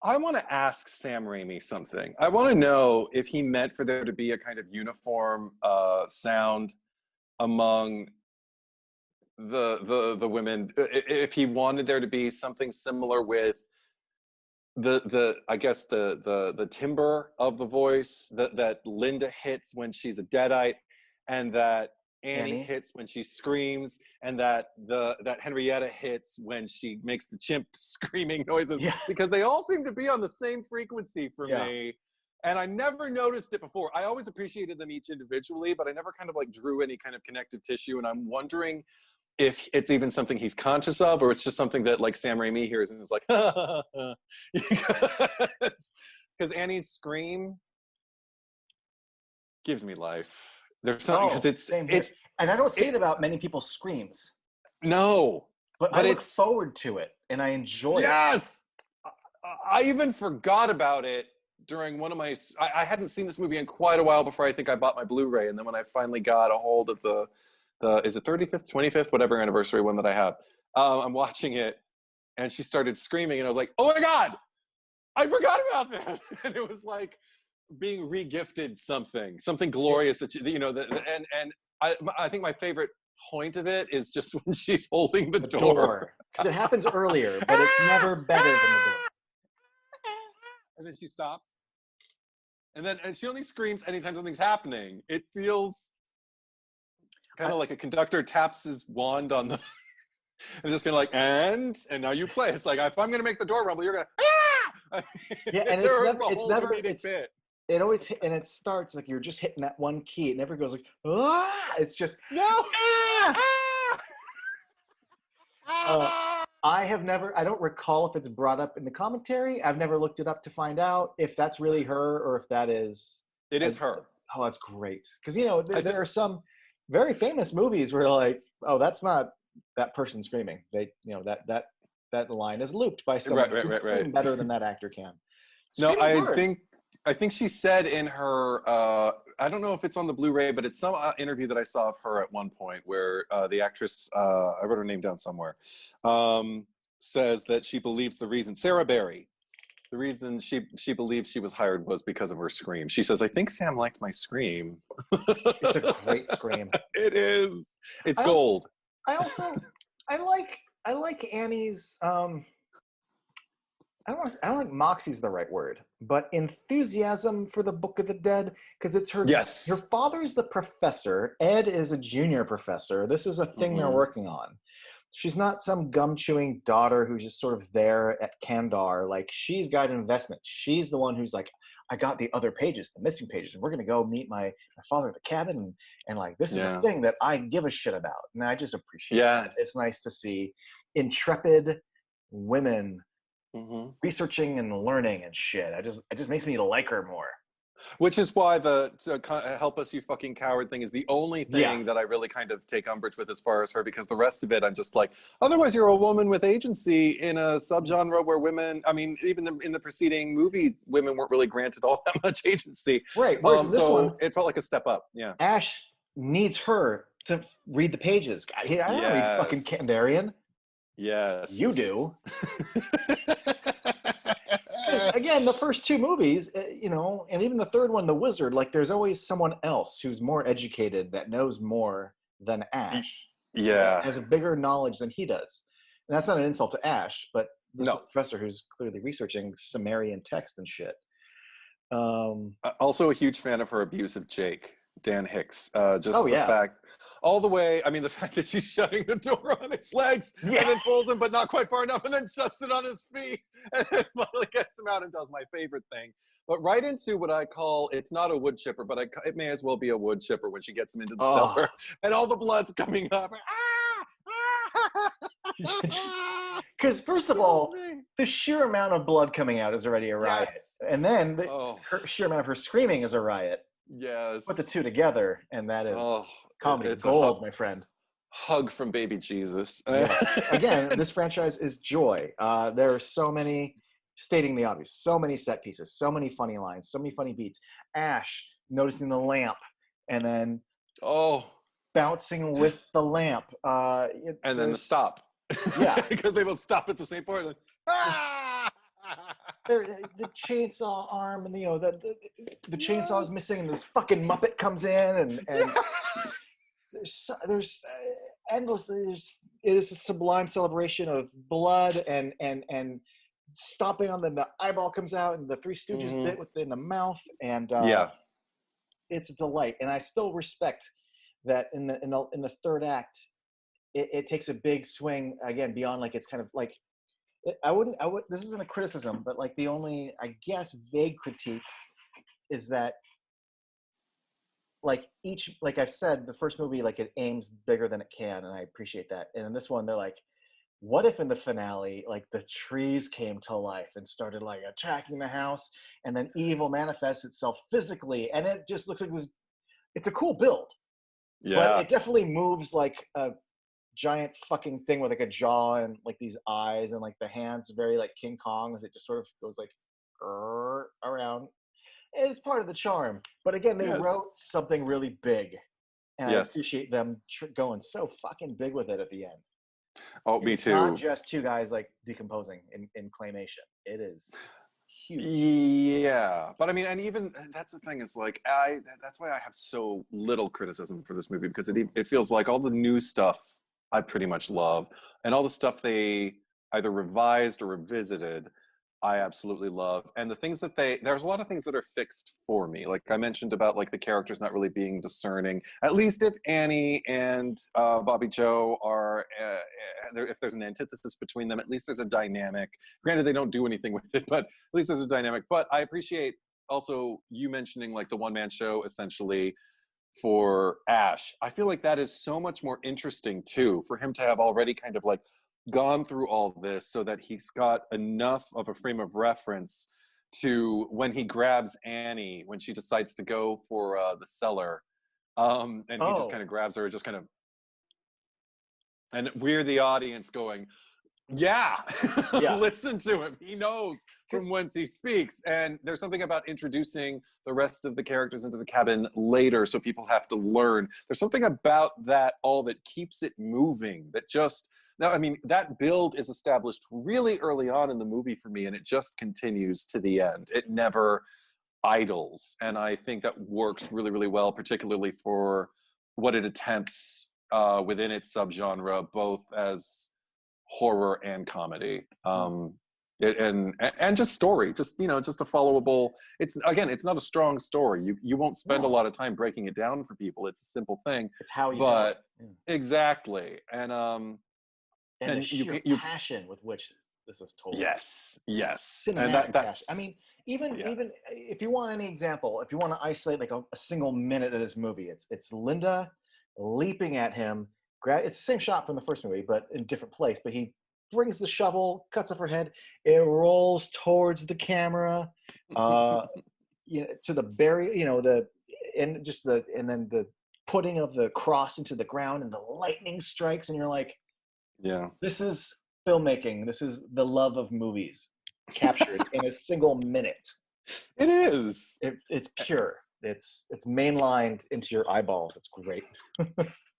I want to ask Sam Raimi something. I want to know if he meant for there to be a kind of uniform sound among the women, if he wanted there to be something similar with the I guess the timbre of the voice that Linda hits when she's a deadite, and that Annie Annie? hits when she screams, and that Henrietta hits when she makes the chimp screaming noises, Yeah. because they all seem to be on the same frequency for Yeah. me. And I never noticed it before. I always appreciated them each individually, but I never kind of like drew any kind of connective tissue. And I'm wondering if it's even something he's conscious of, or it's just something that like Sam Raimi hears and is like, because Annie's scream gives me life. There's something because Oh, same here. And I don't say it about many people's screams, no, but I but look it's forward to it and I enjoy it. yes. I even forgot about it during one of my. I hadn't seen this movie in quite a while before I think I bought my Blu-ray, and then when I finally got a hold of the is it 35th, 25th, whatever anniversary one that I have, I'm watching it, and she started screaming, and I was like, "Oh my God, I forgot about that!" And it was like being re-gifted something glorious that and I think my favorite point of it is just when she's holding the door. Because it happens earlier, but it's never better than the door. And then she stops. And she only screams anytime something's happening. It feels kind of like a conductor taps his wand on the and just kind of like, and now you play. It's like, if I'm going to make the door rumble, you're going to, ah! Yeah, and It's a whole comedic bit. It always and it starts like you're just hitting that one key. It never goes like, ah! It's just, No! ah! Ah! I don't recall if it's brought up in the commentary. I've never looked it up to find out if that's really her or if that is. It is her. Oh, that's great. Because, you know, there are some very famous movies where like, oh, that's not that person screaming. They, you know, that line is looped by someone who's screaming better than that actor can. No, I think she said in her, I don't know if it's on the Blu-ray, but it's some interview that I saw of her at one point where the actress, I wrote her name down somewhere, says that she believes the reason, Sarah Berry, the reason she believes she was hired was because of her scream. She says, I think Sam liked my scream. It's a great scream. It is. It's gold. I like Annie's, I don't like moxie's the right word, but enthusiasm for the Book of the Dead, because it's her. Yes. Her father's the professor. Ed is a junior professor. This is a thing they're working on. She's not some gum-chewing daughter who's just sort of there at Kandar. Like, she's got investment. She's the one who's like, I got the other pages, the missing pages, and we're going to go meet my father at the cabin. And like, this is a thing that I give a shit about. And I just appreciate that. It's nice to see intrepid women researching and learning and shit. It just makes me like her more. Which is why the help us you fucking coward thing is the only thing that I really kind of take umbrage with as far as her, because the rest of it I'm just like, otherwise you're a woman with agency in a subgenre where women, I mean, even in the preceding movie, women weren't really granted all that much agency. Right. Whereas this one, it felt like a step up. Yeah. Ash needs her to read the pages. I don't read fucking Kandarian. Yes. You do. Again, the first two movies, you know, and even the third one, The Wizard, like there's always someone else who's more educated that knows more than Ash. Yeah. Has a bigger knowledge than he does. And that's not an insult to Ash, but this is a professor who's clearly researching Sumerian text and shit. Also a huge fan of her abuse of Jake. Dan Hicks. The fact, all the way, I mean, the fact that she's shutting the door on his legs and then pulls him, but not quite far enough, and then shuts it on his feet, and then finally gets him out and does my favorite thing. But right into what I call, it's not a wood chipper, but it may as well be a wood chipper when she gets him into the cellar, and all the blood's coming up. Because first of all, the sheer amount of blood coming out is already a riot. And then the sheer amount of her screaming is a riot. Yes. Put the two together, and that is comedy gold, my friend. Hug from baby Jesus. Again, this franchise is joy. There are so many, stating the obvious, so many set pieces, so many funny lines, so many funny beats. Ash noticing the lamp, and then bouncing with the lamp. And then the stop. Yeah. Because they both stop at the same point. Like, the chainsaw arm, and you know the chainsaw is missing, and this fucking Muppet comes in, and there's endlessly. It is a sublime celebration of blood and stopping on the eyeball comes out, and the Three Stooges bit within the mouth, and it's a delight. And I still respect that in the third act, it takes a big swing again beyond like it's kind of like. This isn't a criticism, but like the only, I guess, vague critique is that like I've said, the first movie, like it aims bigger than it can. And I appreciate that. And in this one, they're like, what if in the finale, like the trees came to life and started like attacking the house, and then evil manifests itself physically. And it just looks like it's a cool build. Yeah. But it definitely moves like a giant fucking thing with like a jaw and like these eyes, and like the hands very like King Kong, as it just sort of goes like around. It's part of the charm, but again, they wrote something really big, and I appreciate them going so fucking big with it at the end. Me too. Not just two guys like decomposing in claymation. It is huge. Yeah, but I mean, and even that's the thing is like that's why I have so little criticism for this movie, because it feels like all the new stuff I pretty much love, and all the stuff they either revised or revisited, I absolutely love. And the things that there's a lot of things that are fixed for me. Like I mentioned about like the characters not really being discerning. At least if Annie and Bobby Joe are, if there's an antithesis between them, at least there's a dynamic. Granted, they don't do anything with it, but at least there's a dynamic. But I appreciate also you mentioning like the one-man show essentially for Ash. I feel like that is so much more interesting too, for him to have already kind of like gone through all this so that he's got enough of a frame of reference to when he grabs Annie when she decides to go for the cellar, and he just kind Oh, of grabs her, just kind of, and we're the audience going, yeah, yeah. listen to him. He knows 'Cause- from whence he speaks. And there's something about introducing the rest of the characters into the cabin later, so people have to learn. There's something about that all that keeps it moving. That just now, I mean, that build is established really early on in the movie for me, and it just continues to the end. It never idles, and I think that works really, really well, particularly for what it attempts within its subgenre, both as horror and comedy, and just story, just just a followable. It's again, it's not a strong story. You won't spend a No, lot of time breaking it down for people. It's a simple thing, it's how you tell it. but Yeah. exactly, And the and sheer you passion with which this is told. yes, and Cinematic passion. I that's mean, even yeah, even if you want any example, if you want to isolate like a single minute of this movie, it's Linda leaping at him. It's the same shot from the first movie, but in a different place. But he brings the shovel, cuts off her head. It rolls towards the camera, uh, to the bury, and then the putting of the cross into the ground, and the lightning strikes, and you're like, yeah. this is filmmaking. This is the love of movies captured in a single minute. It is. It's pure. It's mainlined into your eyeballs. It's great.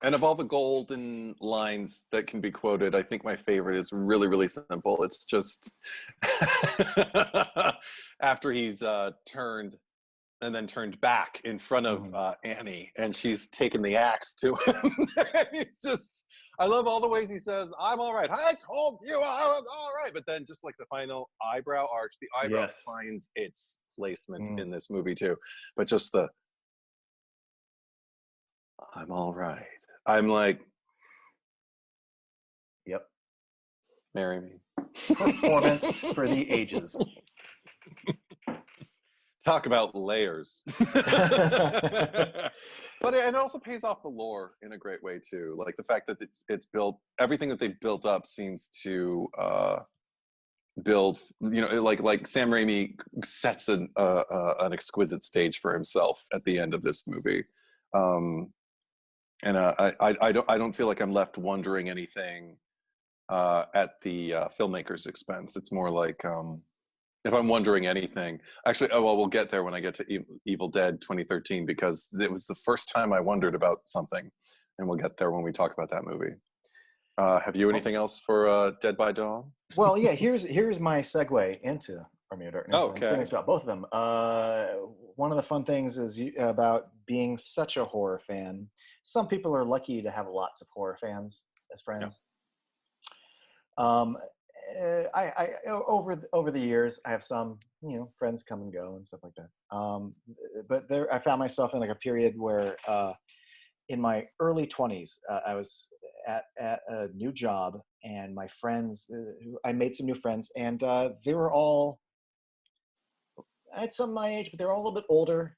And of all the golden lines that can be quoted, I think my favorite is really, really simple. It's just after he's turned and then turned back in front of Mhm. Annie, and she's taken the axe to him. It's just, I love all the ways he says, "I'm all right. I told you I was all right." But then just like the final eyebrow arch, the eyebrow Yes. finds its placement Mm. in this movie too. But just the, "I'm all right." I'm like, Yep. marry me. Performance for the ages. Talk about layers. But it also pays off the lore in a great way too. Like the fact that it's built, everything that they've built up seems to build. Like Sam Raimi sets an exquisite stage for himself at the end of this movie, um, and I don't feel like I'm left wondering anything at the filmmaker's expense. It's more like, if I'm wondering anything, actually, oh well, we'll get there when I get to Evil Dead 2013, because it was the first time I wondered about something, and we'll get there when we talk about that movie. Have you Well, anything else for Dead by Dawn? well, yeah. Here's my segue into Army of Darkness. Oh, I'm saying okay. this about both of them. One of the fun things is about being such a horror fan. Some people are lucky to have lots of horror fans as Yeah. friends. Um, over the years, I have some friends come and go and stuff like that. But there, I found myself in like a period where, in my early 20s, I was at a new job, and my friends, I made some new friends, and they were all, I had some my age, but they're all a little bit older.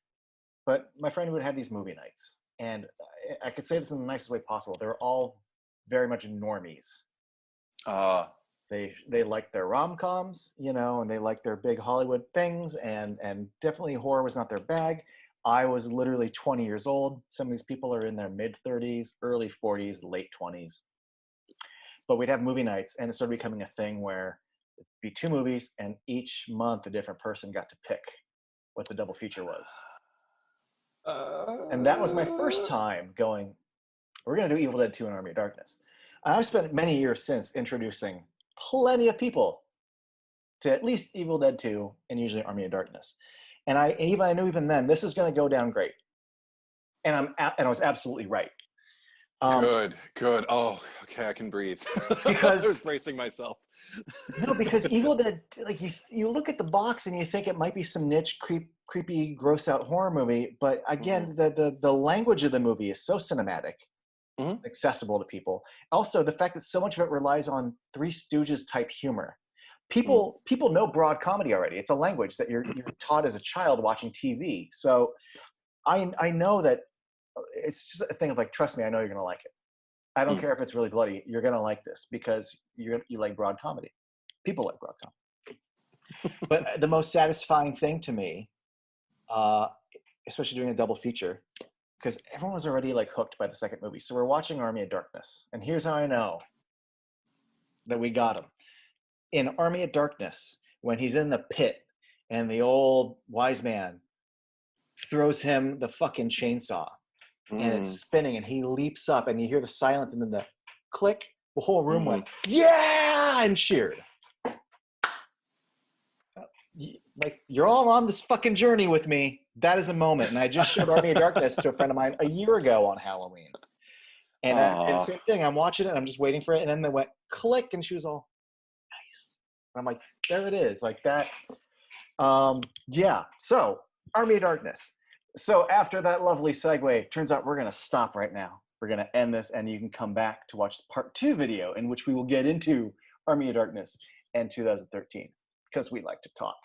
But my friend would have these movie nights, and I could say this in the nicest way possible. They were all very much normies. Uh, They like their rom-coms, and they like their big Hollywood things, and definitely horror was not their bag. I was literally 20 years old. Some of these people are in their mid 30s, early 40s, late 20s. But we'd have movie nights, and it started becoming a thing where it'd be two movies, and each month a different person got to pick what the double feature was. And that was my first uh, time going, we're going to do Evil Dead 2 and Army of Darkness. I've spent many years since introducing plenty of people to at least Evil Dead 2 and usually Army of Darkness. And I knew even then this is going to go down great. And I was absolutely right. Um, Good. Oh, okay, I can breathe. I because was bracing myself. no, because Evil Dead, like you look at the box and you think it might be some niche, creepy, gross out horror movie, but Hmm. again, the language of the movie is so cinematic, Hmm. accessible to people. Also, the fact that so much of it relies on Three Stooges type humor. Hmm. People know broad comedy already. It's a language that you're taught as a child watching TV. So I know that it's just a thing of like, trust me, I know you're gonna like it. I don't care if it's really bloody. You're gonna like this because you like broad comedy. People like broad comedy. But the most satisfying thing to me, uh, especially doing a double feature, because everyone was already like hooked by the second movie. So we're watching Army of Darkness, and here's how I know that we got him. In Army of Darkness, when he's in the pit, and the old wise man throws him the fucking chainsaw, and it's Mm. spinning, and he leaps up, and you hear the silence, and then the click. The whole room Hmm. went, yeah, and cheered. Like, you're all on this fucking journey with me. That is a moment. And I just showed Army of Darkness to a friend of mine a year ago on Halloween. And Aw. same thing. I'm watching it. And I'm just waiting for it. And then they went click, and she was all nice. And I'm like, there it is, like that. Yeah. So Army of Darkness. So after that lovely segue, turns out we're gonna stop right now. We're gonna end this, and you can come back to watch the part 2 video in which we will get into Army of Darkness and 2013 because we like to talk.